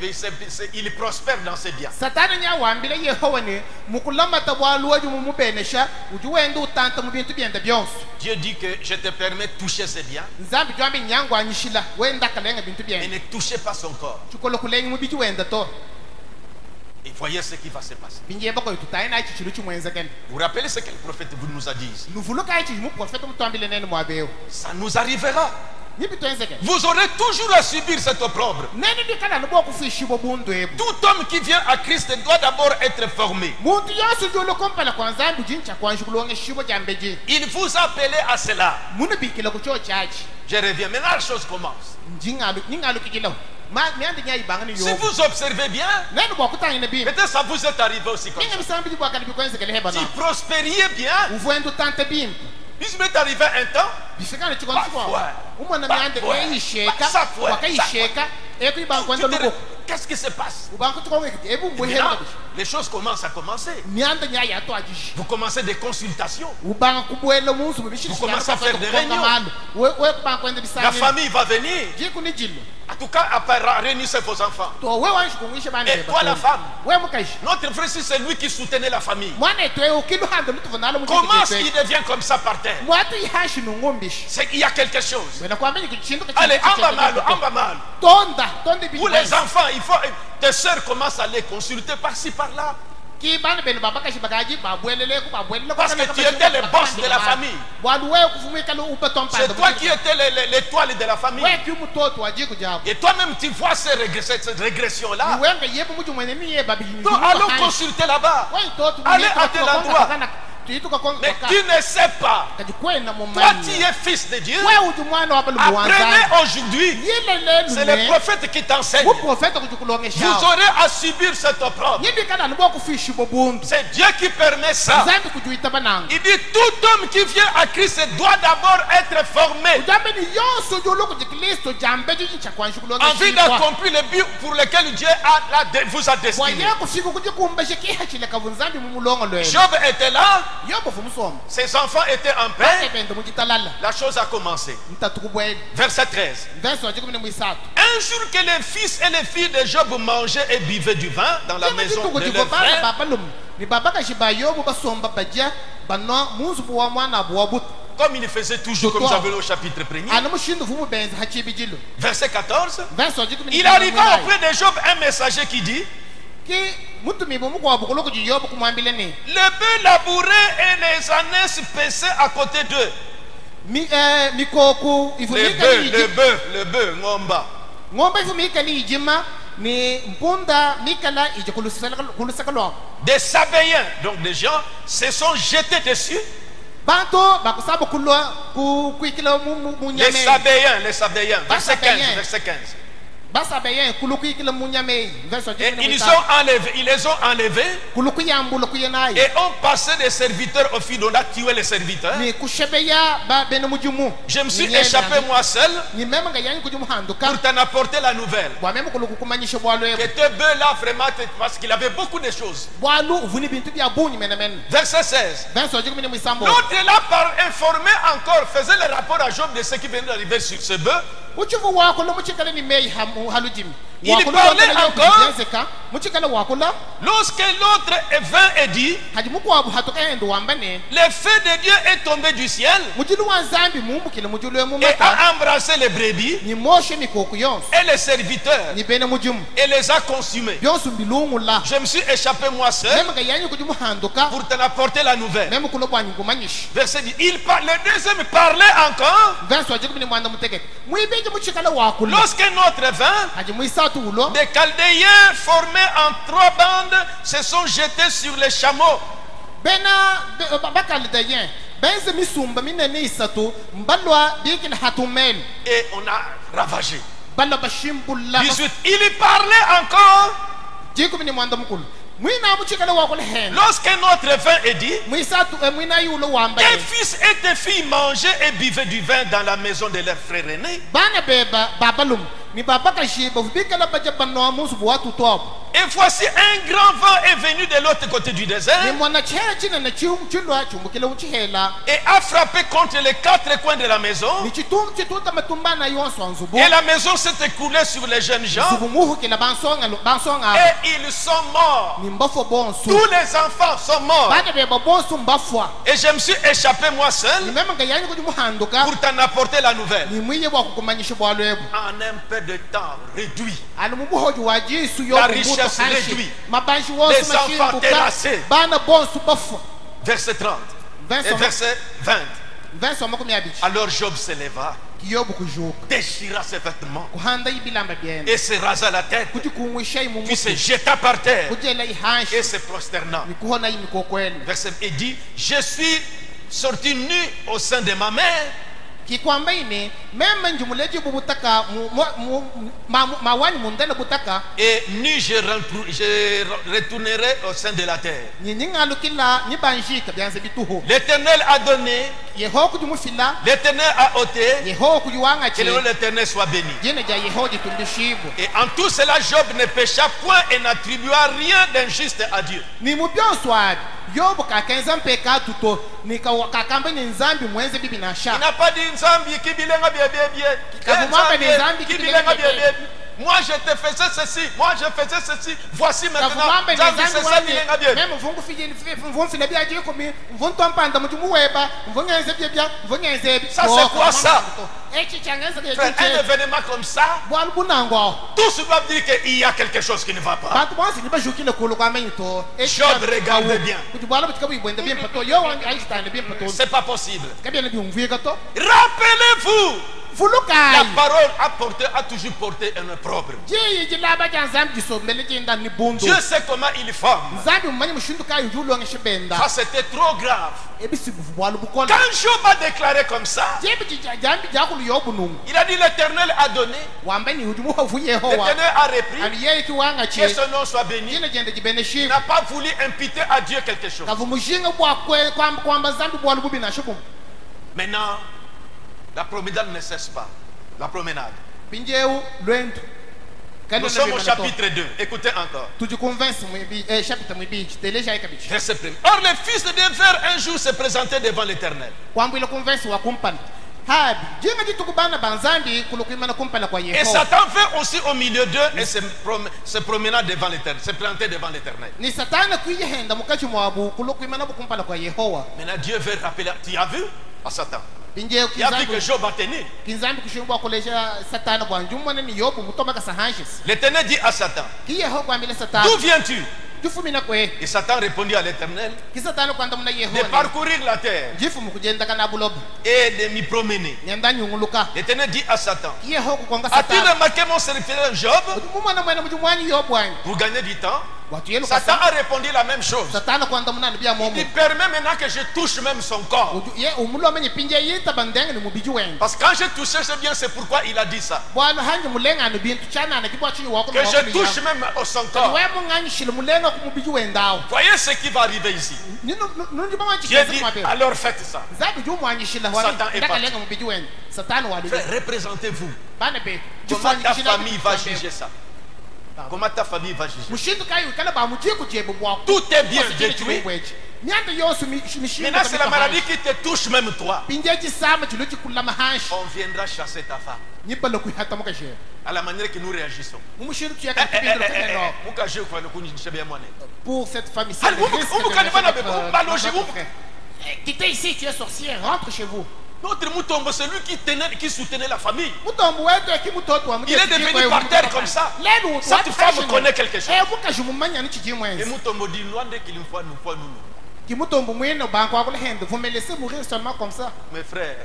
il prospère dans ses biens. satana nya wambile yehowa ni mukulamata bwalu waju mumubenesha ujuwenda utanta mu bintu byenda byonse Dieu dit que je te permets de toucher ses biens nzambi jwambi nyangu anyishila wenda kalenga bintu et byenda ne touchez pas son corps. chukolo kulenga mu bitu wenda to Et voyez ce qui va se passer. binjeba ko tutaina ichi chilu chimwenza ken Vous vous rappelez ce que le prophète nous a dit ici? nuvuluka ichi mu profeta mutambile nene mwabeo Ça nous arrivera. nibi twenze ken Vous aurez toujours à subir cet opprobre. nene dikala no boku fishibo bundu ebu Tout homme qui vient à Christ doit d'abord être formé. muntu yosu jolo kompala kwa nzambi jincha kwa njukulonge shibo jambeji Il vous a appelé à cela. munu bikila ku cho chachi Je reviens. Maintenant, la chose commence. ningalu kijilo Si vous observez bien, peut-être ça vous est arrivé aussi comme ça. Si prospériez bien, il m'est arrivé un temps, qu'est-ce qui se passe? Les choses commencent à commencer. Vous commencez des consultations. Vous commencez à faire des réunions. La famille va venir. En tout cas, après réunissez vos enfants. Et toi, la femme, notre frère, c'est lui qui soutenait la famille. Comment est-ce qu'il devient comme ça par terre? C'est qu'il y a quelque chose. Allez, en bas mal. Pour les enfants, il faut. Tes soeurs commencent à les consulter par-ci, par-là. Parce que tu étais le boss de la famille. C'est toi qui étais l'étoile de la famille. Et toi-même, tu vois cette régression-là. Donc, allons consulter là-bas. Allez à tel endroit. Mais tu ne sais pas. Toi, tu es fils de Dieu. Apprenez aujourd'hui. C'est le prophète qui t'enseigne. Vous aurez à subir cette opprobre. C'est Dieu qui permet ça. Il dit tout homme qui vient à Christ doit d'abord être formé en vue d'accomplir le but pour lequel Dieu vous a destiné. Job était là. Ses enfants étaient en paix. La chose a commencé. Verset 13. Un jour que les fils et les filles de Job mangeaient et buvaient du vin dans la maison de leur frère, comme il faisait toujours, comme j'avais au chapitre 1er. Verset 14. Il arriva auprès de Job un messager qui dit: le bœuf labouré et les ânes paissaient à côté d'eux. Le bœuf, ngomba. Des Sabéens, donc des gens, se sont jetés dessus. Les Sabéens, verset 15, verset 15. Et ils les ont enlevés et ont passé des serviteurs au fil. On a tué les serviteurs. Je me suis échappé moi seul pour t'en apporter la nouvelle. Que te bœuf là vraiment, parce qu'il avait beaucoup de choses. Verset 16. L'autre est là par informer encore, faisait le rapport à Job de ce qui venait d'arriver sur ce bœuf. Il parlait encore. Lorsque l'autre vint et dit: le feu de Dieu est tombé du ciel et a embrassé les brebis et les serviteurs et les a consumés. Je me suis échappé moi seul pour t'en apporter la nouvelle. Verset 10. Le deuxième parlait encore. Lorsque notre vint, des Chaldéens formés en 3 bandes se sont jetés sur les chameaux. Et on a ravagé. 18. Il y parlait encore. Lorsque notre vin est dit, tes fils et tes filles mangeaient et buvaient du vin dans la maison de leur frère aîné. Et voici un grand vent est venu de l'autre côté du désert et a frappé contre les 4 coins de la maison. Et la maison s'est écoulée sur les jeunes gens. Et ils sont morts. Tous les enfants sont morts. Et je me suis échappé moi seul pour t'en apporter la nouvelle. En un peu de temps réduit, la richesse réduite, les enfants terrassés. Verset 30 et verset 20. Alors Job se leva, déchira ses vêtements et se rasa la tête, puis se jeta par terre et se prosterna. Verset et dit: je suis sorti nu au sein de ma mère kikwamba ine meme njumuleji bubutaka mawani mundele butaka et ni je retournerai au sein de la terre. L'Éternel a donné, l'Éternel a ôté, que le nom de l'Éternel soit béni. Et en tout cela, Job ne pécha point et n'attribua rien d'injuste à Dieu. Il n'a pas dit Nzambi qui bilenga bien. Moi je te faisais ceci, moi je faisais ceci. Voici maintenant, Nzambi c'est ça bilenga bien. Ça c'est quoi ça? Un événement comme ça, tous doivent dire qu'il y a quelque chose qui ne va pas. Job regarde bien. C'est pas possible. Rappelez-vous, la parole a toujours porté un opprobre. Dieu sait comment il forme. Ça c'était trop grave. Quand Job a déclaré comme ça, il a dit l'Éternel a donné, l'Éternel a repris, que son nom soit béni. Il n'a pas voulu imputer à Dieu quelque chose. Maintenant, la promenade ne cesse pas. La promenade. Nous sommes au chapitre 2. Écoutez encore. Verset 1. Or, les fils de Dieu vinrent un jour se présenter devant l'Éternel. Et Satan vint aussi au milieu d'eux et se promena devant l'Éternel, se présentait devant l'Éternel. Maintenant Dieu veut rappeler, tu as vu à Satan? Il a vu que Job a tenu. L'Éternel dit à Satan, d'où viens-tu? Et Satan répondit à l'Éternel, de parcourir la terre et de m'y promener. L'Éternel dit à Satan, as-tu remarqué mon serviteur Job pour gagner du temps? Satan a répondu la même chose. Il permet maintenant que je touche même son corps. Parce que quand je touchais, c'est bien, c'est pourquoi il a dit ça. Que je touche même son corps. Voyez ce qui va arriver ici. Dieu dit, alors faites ça. Satan est parti. Frère, représentez-vous. Comment ta famille va juger ça? Comment ta famille va juger? Tout est bien détruit. Maintenant c'est la maladie qui te touche même toi. On viendra chasser ta femme. À la manière que nous réagissons. Pour cette famille, quittez ici, tu es sorcière, rentre chez vous. Notre Moutombo, c'est lui qui soutenait la famille. Il est devenu par terre comme ça. Cette femme connaît quelque chose. Et Moutombo dit, vous me laissez mourir seulement comme ça. Mes frères,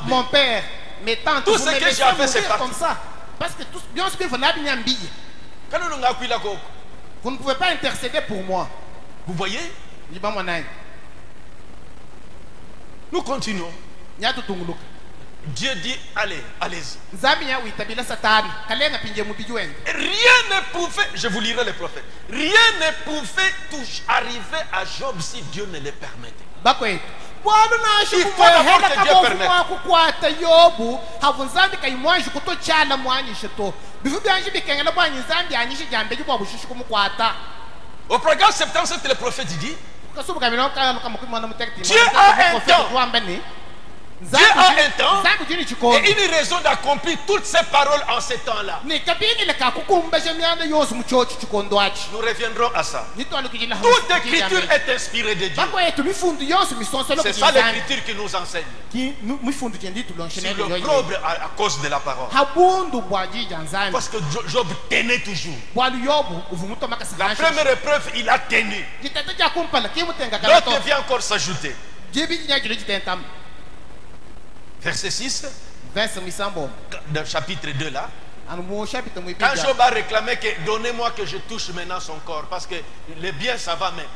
mon père, mes tantes, tout ce que j'ai fait, c'est comme ça. Parce que bien sûr que vous ne pouvez pas intercéder pour moi. Vous voyez? Nous continuons. Dieu dit, allez, allez-y. Rien ne pouvait, je vous lirai les prophètes, rien ne pouvait arriver à Job si Dieu ne le permettait. Il faut d'abord que Dieu permette. Au programme 77, le prophète dit, Dieu a un temps. Dieu a un temps et une raison d'accomplir toutes ces paroles en ce temps-là. Nous reviendrons à ça. Toute écriture est inspirée de Dieu. C'est ça l'écriture qui nous enseigne. Sur l'opprobre à cause de la parole. Parce que Job tenait toujours. La première épreuve, il a tenu. L'autre vient encore s'ajouter. Verset 6, dans le chapitre 2 là, quand Job a réclamé que donnez-moi que je touche maintenant son corps, parce que le bien ça va, mais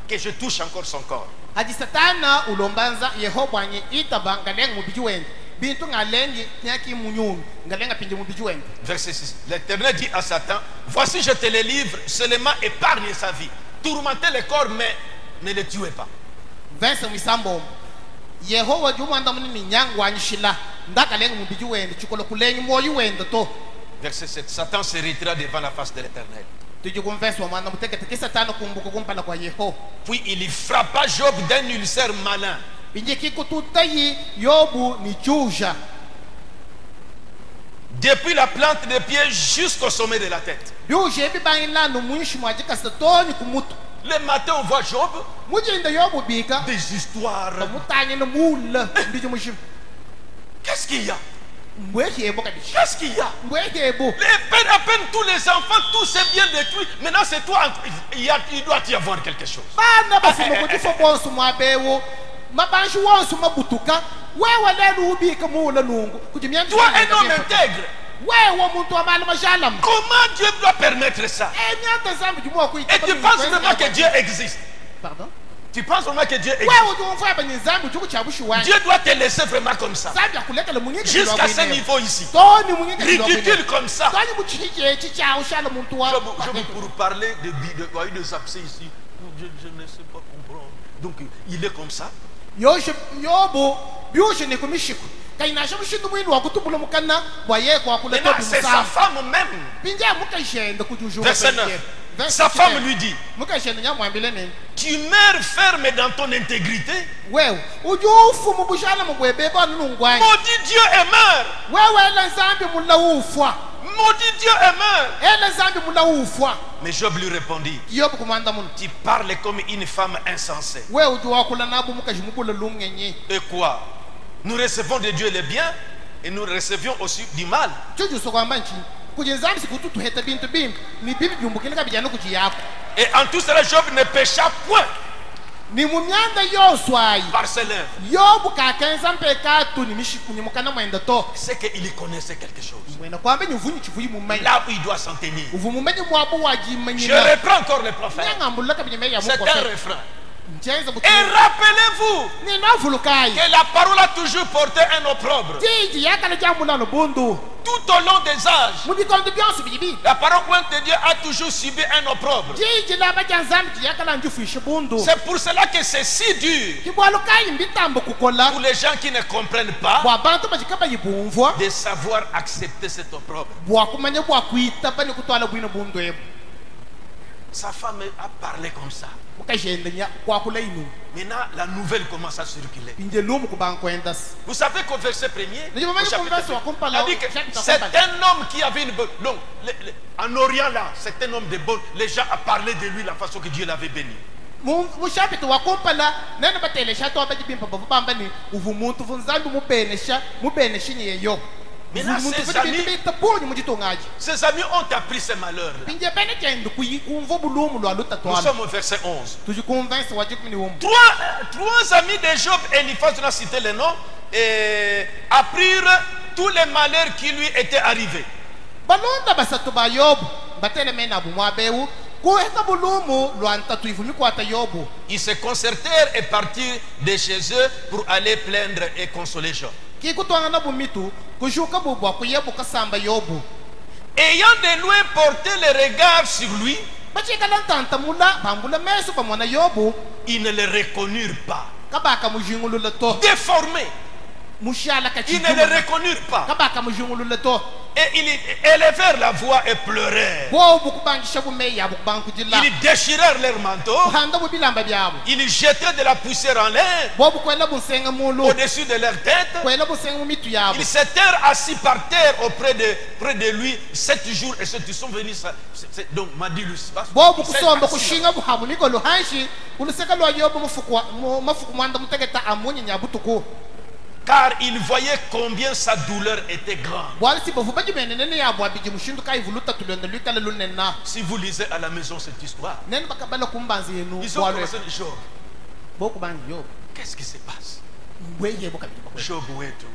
que je touche encore son corps. Hadi satana ulombanza Yehova nye itaba ngaleng mubiji wende. Bintu ngalengi nyaki munyumi ngalenga pindi mubiji wende. Verset 6. L'Éternel dit à Satan, voici je te les livre, seulement épargne sa vie. Tourmentez le corps, mais ne le tuez pas. Verset misambo. Yehova jumanda muni nyang wanshila ndakaleng mubiji wende chukolo kulengi moyi wende to. Verset 7. Satan se retira devant la face de l'Éternel. Puis il y frappa Job d'un ulcère malin. Depuis la plante des pieds jusqu'au sommet de la tête. Le matin on voit Job. Des histoires. Qu'est-ce qu'il y a? Qu'est-ce qu'il y a? À peine tous les enfants, tout s'est bien détruit. Maintenant c'est toi, il doit y avoir quelque chose. Toi un homme intègre. Comment Dieu doit permettre ça? Et tu penses vraiment que Dieu existe? Pardon? Tu penses vraiment que Dieu existe? Dieu doit te laisser vraiment comme ça. Jusqu'à ce niveau ici. Ridicule comme ça. Pour parler de abcès ici. Je ne sais pas comprendre. Donc il est comme ça. Maintenant c'est sa femme même. Verset 9. Sa femme lui dit, tu meurs ferme dans ton intégrité. Maudit Dieu et meurt. Maudit Dieu et meurt. Mais Job lui répondit, tu parles comme une femme insensée. Et quoi? Nous recevons de Dieu le bien et nous recevions aussi du mal. Et en tout cela, Job ne pécha point. Par ses lèvres. C'est qu'il connaissait quelque chose. Là où il doit s'en tenir. Je reprends encore le prophète. C'est un refrain. Et rappelez-vous que la parole a toujours porté un opprobre. Tout au long des âges, la parole de Dieu a toujours subi un opprobre. C'est pour cela que c'est si dur pour les gens qui ne comprennent pas de savoir accepter cet opprobre. Sa femme a parlé comme ça. Maintenant, la nouvelle commence à circuler. Vous savez qu'au verset 1er, a dit que c'est un homme qui avait une bonne. Donc, en Orient là, c'est un homme de bonne. Les gens ont parlé de lui la façon que Dieu l'avait béni. Maintenant, ses amis ont appris ce malheur. Nous sommes au verset 11. Trois amis de Job, Eliphaz, on a cité les noms, et apprirent tous les malheurs qui lui étaient arrivés. Ils se concertèrent et partirent de chez eux pour aller plaindre et consoler Job. Ayant de loin porté les regards sur lui, ils ne le reconnurent pas. Déformé. Ils ne le reconnurent pas. Et ils élevèrent la voix et pleurèrent. Ils déchirèrent leurs manteaux. Ils jetaient de la poussière en l'air au-dessus de leur tête. Ils s'étaient assis par terre près de lui 7 jours et 7 ils sont venus. Donc m'a dit lui. Car il voyait combien sa douleur était grande. Si vous lisez à la maison cette histoire, ils ont commencé le jour. Qu'est-ce qui se passe? Job Wetu.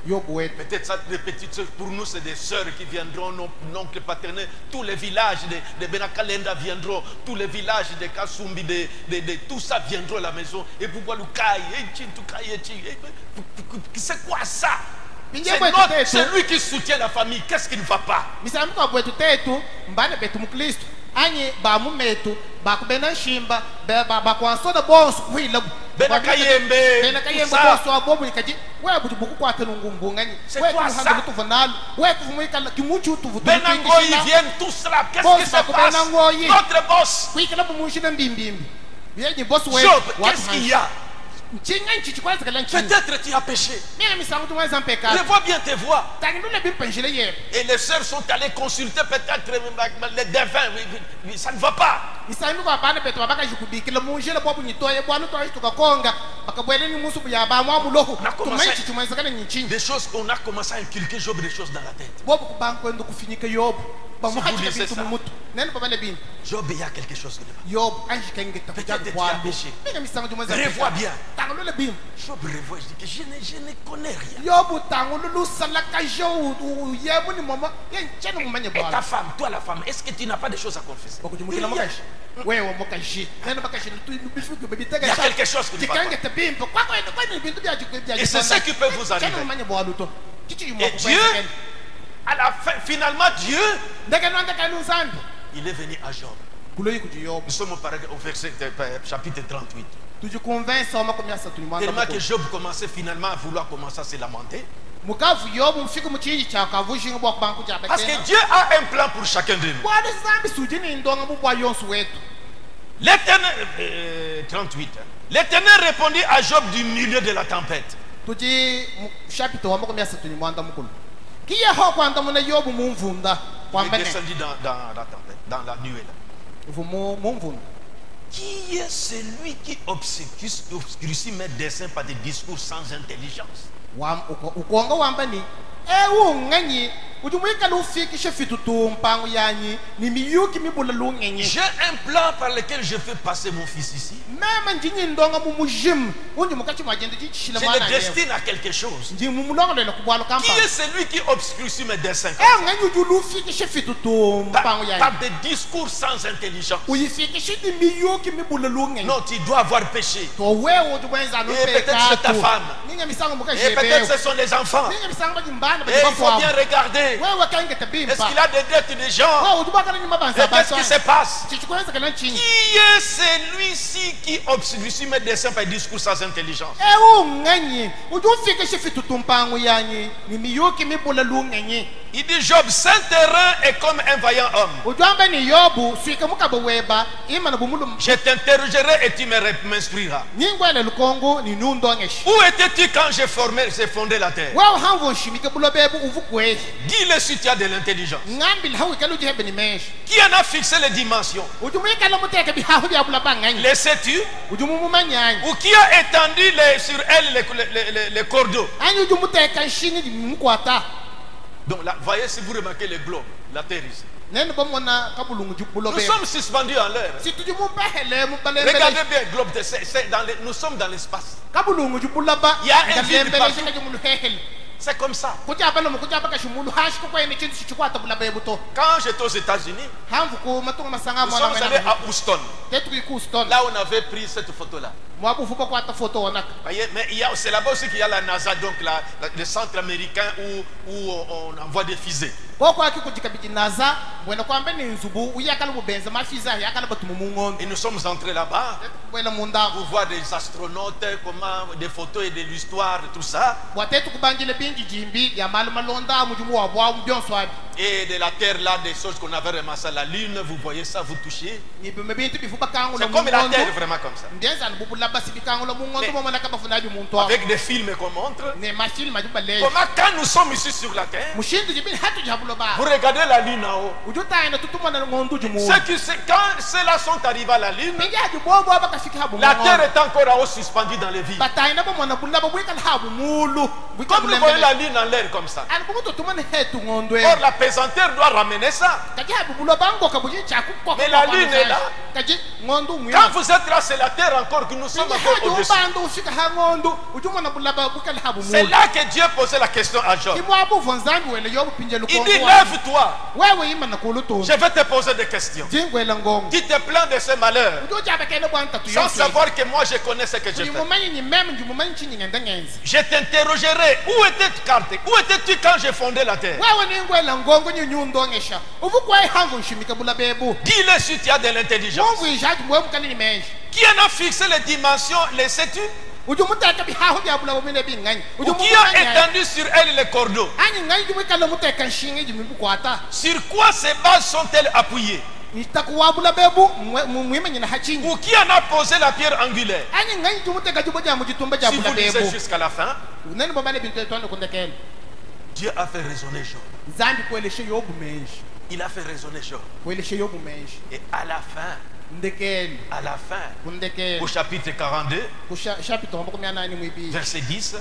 Peut-être ça, les petites sœurs, pour nous, c'est des sœurs qui viendront, nos oncles paternels, tous les villages de Benakalenda viendront, tous les villages de Kasumbi, tout ça viendront à la maison. Et vous voyez, c'est quoi ça? C'est lui qui soutient la famille. Qu'est-ce qui ne va pas? Anyi ba mu metu ba ku bena shimba ba ku anso da boss ku hila bena kayembe boss wa bobu kaji we butu buku kwa tenu ngumbungani we ku handa tu vanal we ku mu kala ki muchu tu vutu bena ngoyi viennent tous là. Qu'est-ce qui se passe? Notre boss ku kala bu mu shina mbimbi yeji boss we qu'est-ce qu'il y a? Peut-être tu as péché. Revois bien tes voix. Et les sœurs sont allées consulter peut-être les devins. Ça ne va pas. Des choses qu'on a commencé à inculquer Job, des choses dans la tête. Si vous lisez ça, Job, il y a quelque chose qui ne va pas. Peut-être tu as péché. Revois bien. Job revoit, je dis que je ne connais rien. Et ta femme, toi la femme, est-ce que tu n'as pas de choses à confesser? Il y a quelque chose qui ne va pas. Et c'est ça qui peut vous arriver. Et Dieu, à la fin, finalement, Dieu, il est venu à Job. Nous sommes au verset chapitre 38. Tellement que Job commençait finalement à vouloir commencer à se lamenter. Parce que Dieu a un plan pour chacun de nous. L'Éternel, 38. L'Éternel répondit à Job du milieu de la tempête. Il est descendu dans la tempête, dans la nuée là. Qui est celui qui obscurcit mes desseins par des discours sans intelligence? J'ai un plan par lequel je fais passer mon fils ici. Je le destine à quelque chose. Qui est celui qui obscurcit mes desseins par des discours sans intelligence? Non, tu dois avoir péché. Et peut-être c'est ta femme. Et peut-être ce sont les enfants. Et il faut bien regarder. Est-ce qu'il a des dettes de gens? Et qu'est-ce qui se passe? Qui est celui-ci qui obscurcit mes desseins par discours sans intelligence? Il dit Job, saint terrain est comme un vaillant homme. Je t'interrogerai et tu m'instruiras. Où étais-tu quand j'ai fondé la terre? Dis-le si tu as de l'intelligence. Qui en a fixé les dimensions? Les sais-tu? Ou qui a étendu sur elle les cordeaux? Donc là, voyez si vous remarquez les globes, la terre ici. Nous sommes suspendus en l'air. Regardez bien le globe, nous sommes dans l'espace. Il y a un vide partout. C'est comme ça. Quand j'étais aux États-Unis, nous sommes allés à Houston. Là on avait pris cette photo-là. Mais c'est là-bas aussi qu'il y a la NASA, donc le centre américain où on envoie des fusées. Et nous sommes entrés là-bas. Vous voyez des astronautes, des photos et de l'histoire, tout ça. Et de la terre là, des choses qu'on avait ramassées à la lune, vous voyez ça, vous touchez. C'est comme la terre, vraiment comme ça. Avec des films qu'on montre. Comment quand nous sommes ici sur la terre, vous regardez la lune en haut. Quand ceux-là sont arrivés à la lune, la terre est encore en haut suspendue dans les vides. Comme vous voyez la lune en l'air comme ça. Or la l'apaisanteur doit ramener ça. Mais la lune est là. Quand vous êtes là, c'est la terre encore que nous sommes encore au-dessus. C'est là que Dieu posait la question à Job. Il dit, lève-toi. Je vais te poser des questions. Tu te plains de ce malheur sans savoir que moi je connais ce que je fais. Je t'interrogerai, où étais-tu Où étais-tu quand j'ai fondé la terre? Dis-le si tu as de l'intelligence. Qui en a fixé les dimensions, les sais-tu? Ou qui a étendu sur elle les cordeaux? Sur quoi ces bases sont-elles appuyées? Ou qui en a posé la pierre angulaire? Si vous lisez jusqu'à la fin, Dieu a fait raisonner Job. Il a fait raisonner Job. Et à la fin, au chapitre 42, verset 10,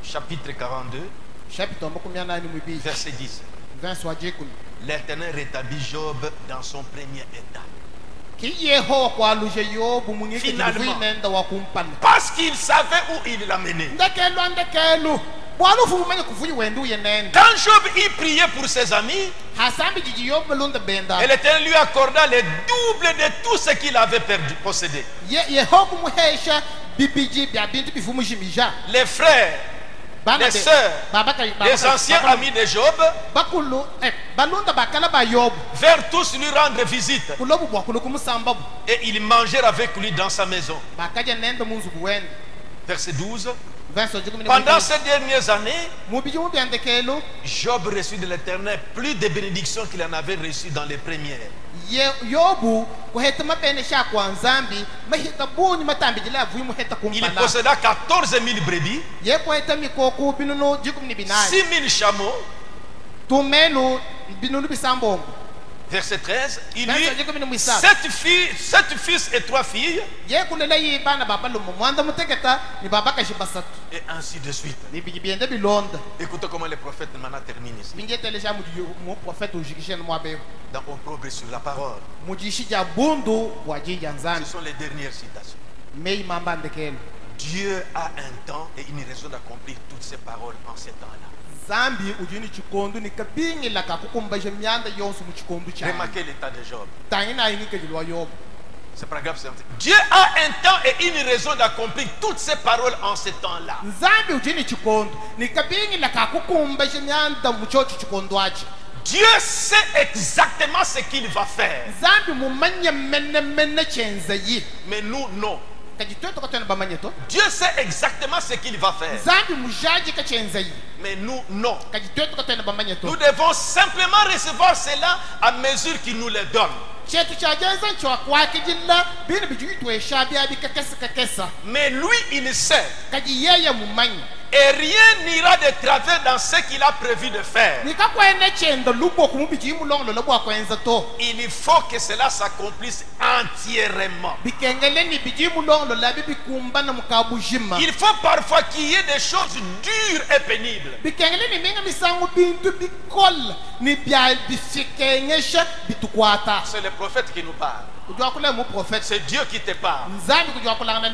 chapitre 42, verset 10, l'Éternel rétablit Job dans son premier état. Finalement, parce qu'il savait où il l'a mené. Quand Job y priait pour ses amis, et l'Éternel lui accorda les doubles de tout ce qu'il avait perdu, possédé. Les frères, les sœurs, les anciens amis de Job vinrent tous lui rendre visite. Et ils mangèrent avec lui dans sa maison. Verset 12. Pendant ces dernières années, Job reçut de l'Éternel plus de bénédictions qu'il en avait reçues dans les premières. Il posséda 14 000 brebis, 6 000 chameaux. Verset 13, il eut 7 fils et 3 filles. Et ainsi de suite. Écoutez comment le prophète maintenant termine ici. Dans Opprobre sur la parole. Ce sont les dernières citations. Dieu a un temps et une raison d'accomplir toutes ces paroles en ces temps-là. Remarquez l'état de Job. C'est pas grave. Dieu a un temps et une raison d'accomplir toutes ces paroles en ce temps-là. Dieu sait exactement ce qu'il va faire. Mais nous, non. Dieu sait exactement ce qu'il va faire. Mais nous, non. Nous devons simplement recevoir cela à mesure qu'il nous le donne. Mais lui, il sait. Et rien n'ira de travers dans ce qu'il a prévu de faire. Il faut que cela s'accomplisse entièrement. Il faut parfois qu'il y ait des choses dures et pénibles. C'est le prophète qui nous parle. C'est Dieu qui te parle.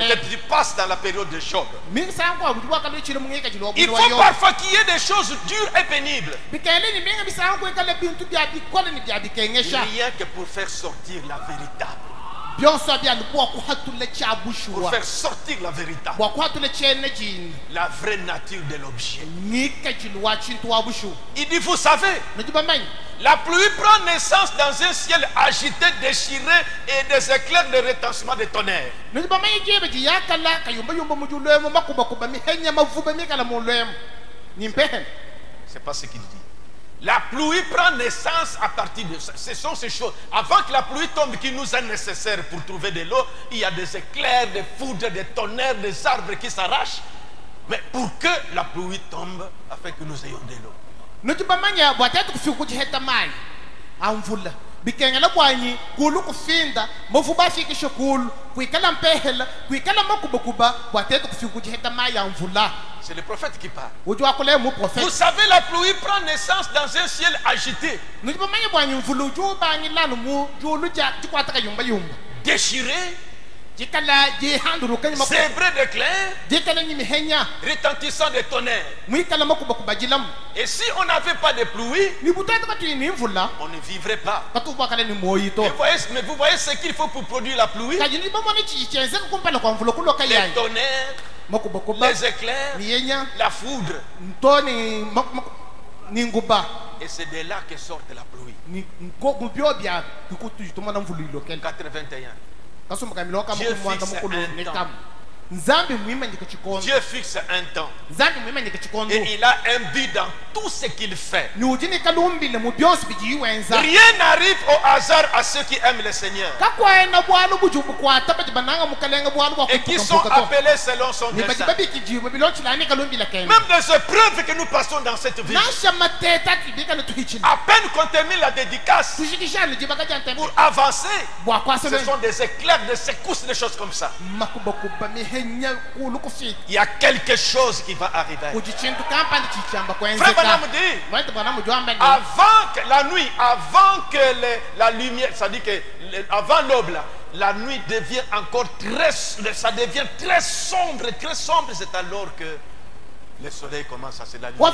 Et tu passes dans la période de choc. Il faut parfois qu'il y ait des choses dures et pénibles. Rien que pour faire sortir la véritable. Pour faire sortir la véritable. La vraie nature de l'objet. Il dit, vous savez, la pluie prend naissance dans un ciel agité, déchiré et des éclairs de retentissement de tonnerre. C'est pas ce qu'il dit. La pluie prend naissance à partir de ça. Ce sont ces choses. Avant que la pluie tombe, qui nous est nécessaire pour trouver de l'eau, il y a des éclairs, des foudres, des tonnerres, des arbres qui s'arrachent. Mais pour que la pluie tombe, afin que nous ayons de l'eau. bikengela bwanyi kulu kufinda mofu ba fiki shokulu kuikala mpehela kuikala makubakuba bwatete kufika kujiheta maya mvula. C'est le prophète qui parle. Vous savez, la pluie prend naissance dans un ciel agité, déchiré, zébré d'éclairs, retentissant des tonnerres. Et si on n'avait pas de pluie, on ne vivrait pas. Mais vous voyez ce qu'il faut pour produire la pluie? Les tonnerres, les éclairs, la foudre. Et c'est de là que sort la pluie. 81. Dieu fixe un temps. Et il a un but dans tout ce qu'il fait. Rien n'arrive au hasard à ceux qui aiment le Seigneur et qui sont appelés selon son dessein. Même les épreuves que nous passons dans cette vie, à peine qu'on termine la dédicace, pour avancer, ce sont des éclairs, des secousses, des choses comme ça. Il y a quelque chose qui va arriver. Frère Branham dit, avant que la nuit, avant que la lumière, ça dit que avant l'aube, la nuit devient encore ça devient très sombre, c'est alors que le soleil commence à se la lumière.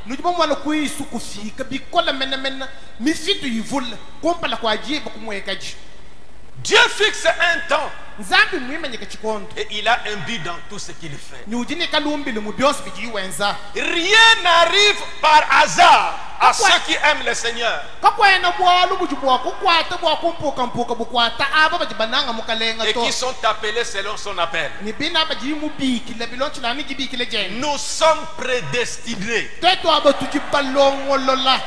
Nous devons voir le coup sous coufi, que bicola mena mifito yvul, compa la quadie, beaucoup moins. Dieu fixe un temps. Et il a un but dans tout ce qu'il fait. Rien n'arrive par hasard à ceux qui aiment le Seigneur. Et qui sont appelés selon son appel. Nous sommes prédestinés.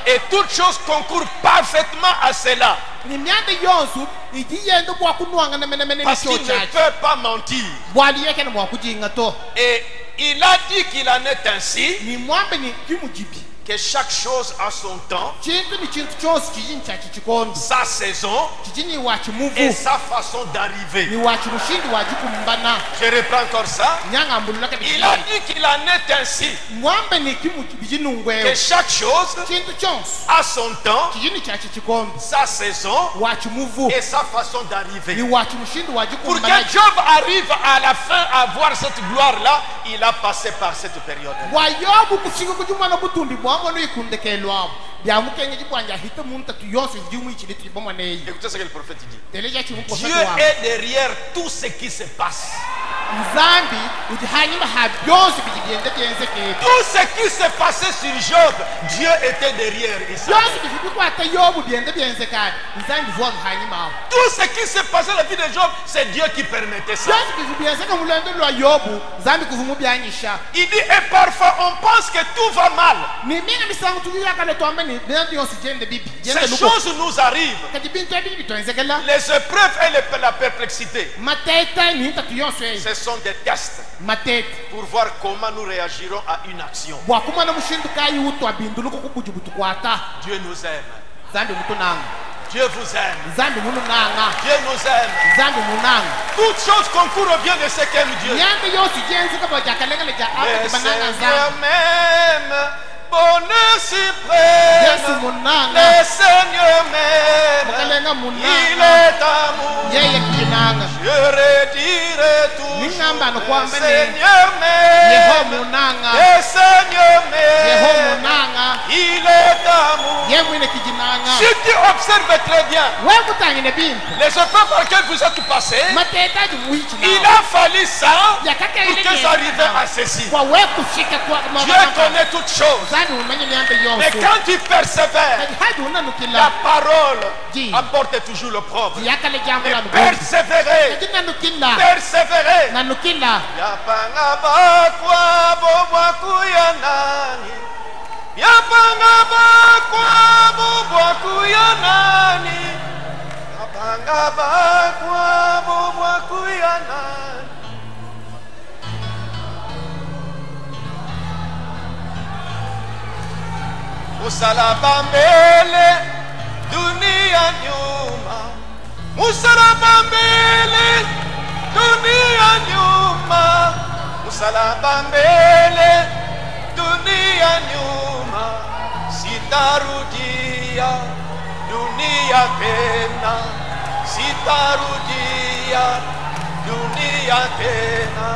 Et toutes choses concourent parfaitement à cela. Parce qu'il ne peut pas mentir. Et il a dit qu'il en est ainsi, que chaque chose a son temps, sa saison et sa façon d'arriver. Je reprends encore ça. Il a dit qu'il en est ainsi, que chaque chose a son temps, sa saison et sa façon d'arriver. Pour que Job arrive à la fin à voir cette gloire-là, il a passé par cette période. Écoutez ce que le prophète dit. Dieu est derrière tout ce qui se passe. Tout ce qui s'est passé sur Job, Dieu était derrière. Tout ce qui s'est passé dans la vie de Job, c'est Dieu qui permettait ça. Il dit, et parfois on pense que tout va mal. Ces choses nous arrivent. Les épreuves et la perplexité, ce sont des tests pour voir comment nous réagirons à une action. Dieu nous aime. Dieu vous aime. Dieu nous aime. Toutes choses concourent au bien de ceux qui aiment Dieu. Le Seigneur m'aime. Bonheur suprême, le Seigneur m'aime, il est amour, je redirai toujours, le Seigneur m'aime, le Seigneur m'aime, il est amour. Si tu observes très bien les épreuves par lesquelles vous êtes passés, il a fallu ça pour que j'arrive à ceci. Dieu connaît toutes choses. Mais quand tu persévères, la parole apporte toujours le propre. Persévérer. Persévérer. musalaba mbele, dunia nyuma. Musalaba mbele, dunia nyuma. Musalaba mbele, dunia nyuma. Sitarudia dunia tena, sitarudia dunia tena.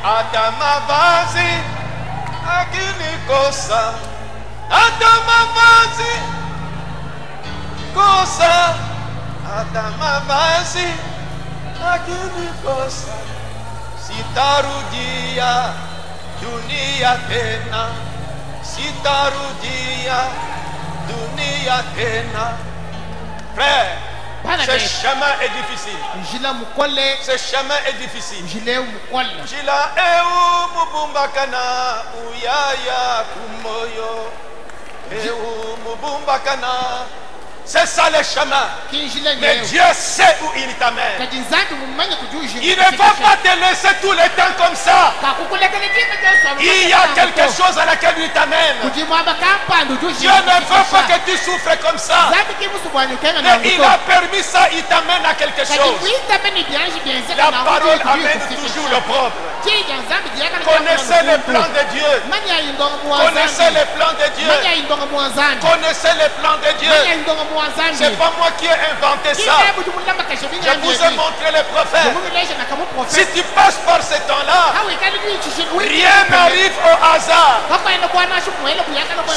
Hata mavazi akinikosa, hata mavazi kosa, hata mavazi akinikosa. Sitarudia dunia tena, sitarudia dunia tena. Frère, ce chemin est difficile. Ce chemin est difficile. Jila eu mubumbakana uyaya kumoyo. Eu mubumbakana. C'est ça le chemin. Mais Dieu sait où il t'amène. Il ne va pas te laisser tout le temps comme ça. Il y a quelque chose à laquelle il t'amène. Dieu ne veut pas que tu souffres comme ça. Mais il a permis ça, il t'amène à quelque chose. La parole amène toujours le propre. Connaissez les plans de Dieu. Connaissez les plans de Dieu. Connaissez les plans de Dieu. C'est pas moi qui ai inventé ça. Je vous ai montré les prophètes. Si tu passes par ce temps-là, rien n'arrive au hasard.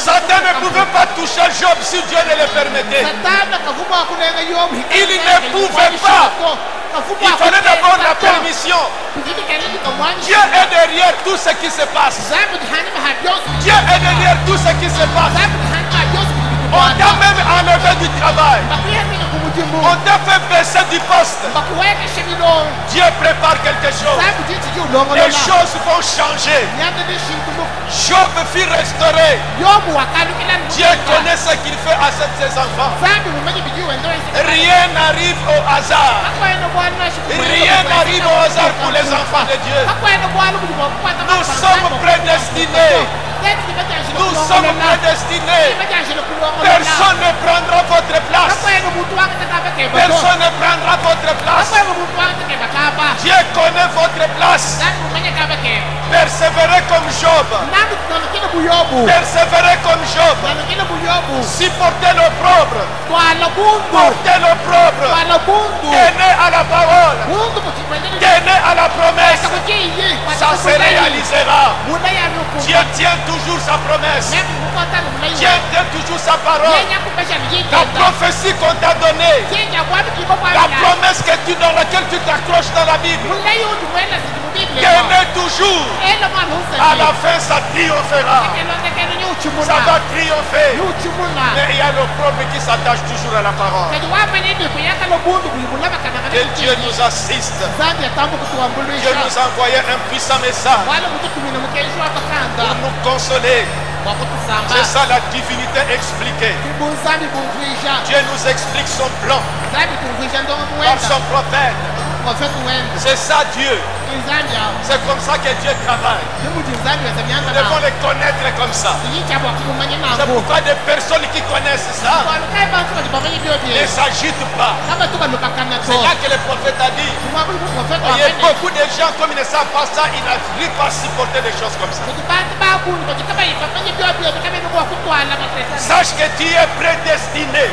Satan ne pouvait pas toucher Job si Dieu ne le permettait. Il ne pouvait pas. Il fallait d'abord la permission. Dieu est derrière tout ce qui se passe. Dieu est derrière tout ce qui se passe. On t'a même enlevé du travail. On t'a fait baisser du poste. Dieu prépare quelque chose. Les choses vont changer. Job fut restauré. Dieu connaît ce qu'il fait à ses enfants. Rien n'arrive au hasard. Rien n'arrive au hasard pour les enfants de Dieu. Nous sommes prédestinés. Nous sommes prédestinés. Personne ne prendra votre place. Personne ne prendra votre place. Dieu connaît votre place. Persévérez comme Job. Persévérez comme Job. Supportez l'opprobre. Portez l'opprobre. Tenez à la parole. Tenez à la promesse. Ça se réalisera. Dieu tient toujours sa promesse. Dieu tient toujours sa parole. La prophétie qu'on t'a donnée, la promesse dans laquelle tu t'accroches dans la Bible, tenez toujours. À la fin, ça triomphera. Ça va triompher. Mais il y a l'opprobre qui s'attache toujours à la parole. Que Dieu nous assiste. Dieu nous a envoyé un puissant message pour nous consoler. C'est ça la divinité expliquée. Dieu nous explique son plan par son prophète. C'est ça Dieu. C'est comme ça que Dieu travaille. Nous devons le connaître comme ça. C'est pourquoi des personnes qui connaissent ça ne s'agitent pas. C'est là que le prophète a dit. Il y a beaucoup de gens comme ils ne savent pas ça, ils n'arrivent pas à supporter des choses comme ça. Sache que tu es prédestiné.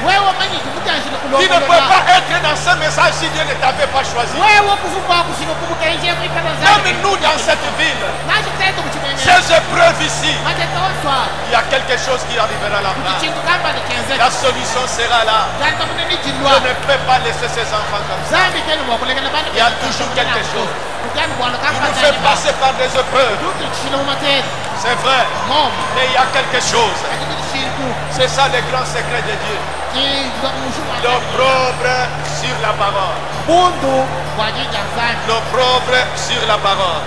Tu ne peux pas être dans ce message si Dieu ne t'avait pas choisi. Même nous dans cette ville, ces épreuves ici, il y a quelque chose qui arrivera là-bas. La solution sera là. Je ne peux pas laisser ces enfants comme ça. Il y a toujours quelque chose. Il nous fait passer par des épreuves. C'est vrai. Mais il y a quelque chose. C'est ça le grand secret de Dieu. L'opprobre sur la parole. L'opprobre sur la parole.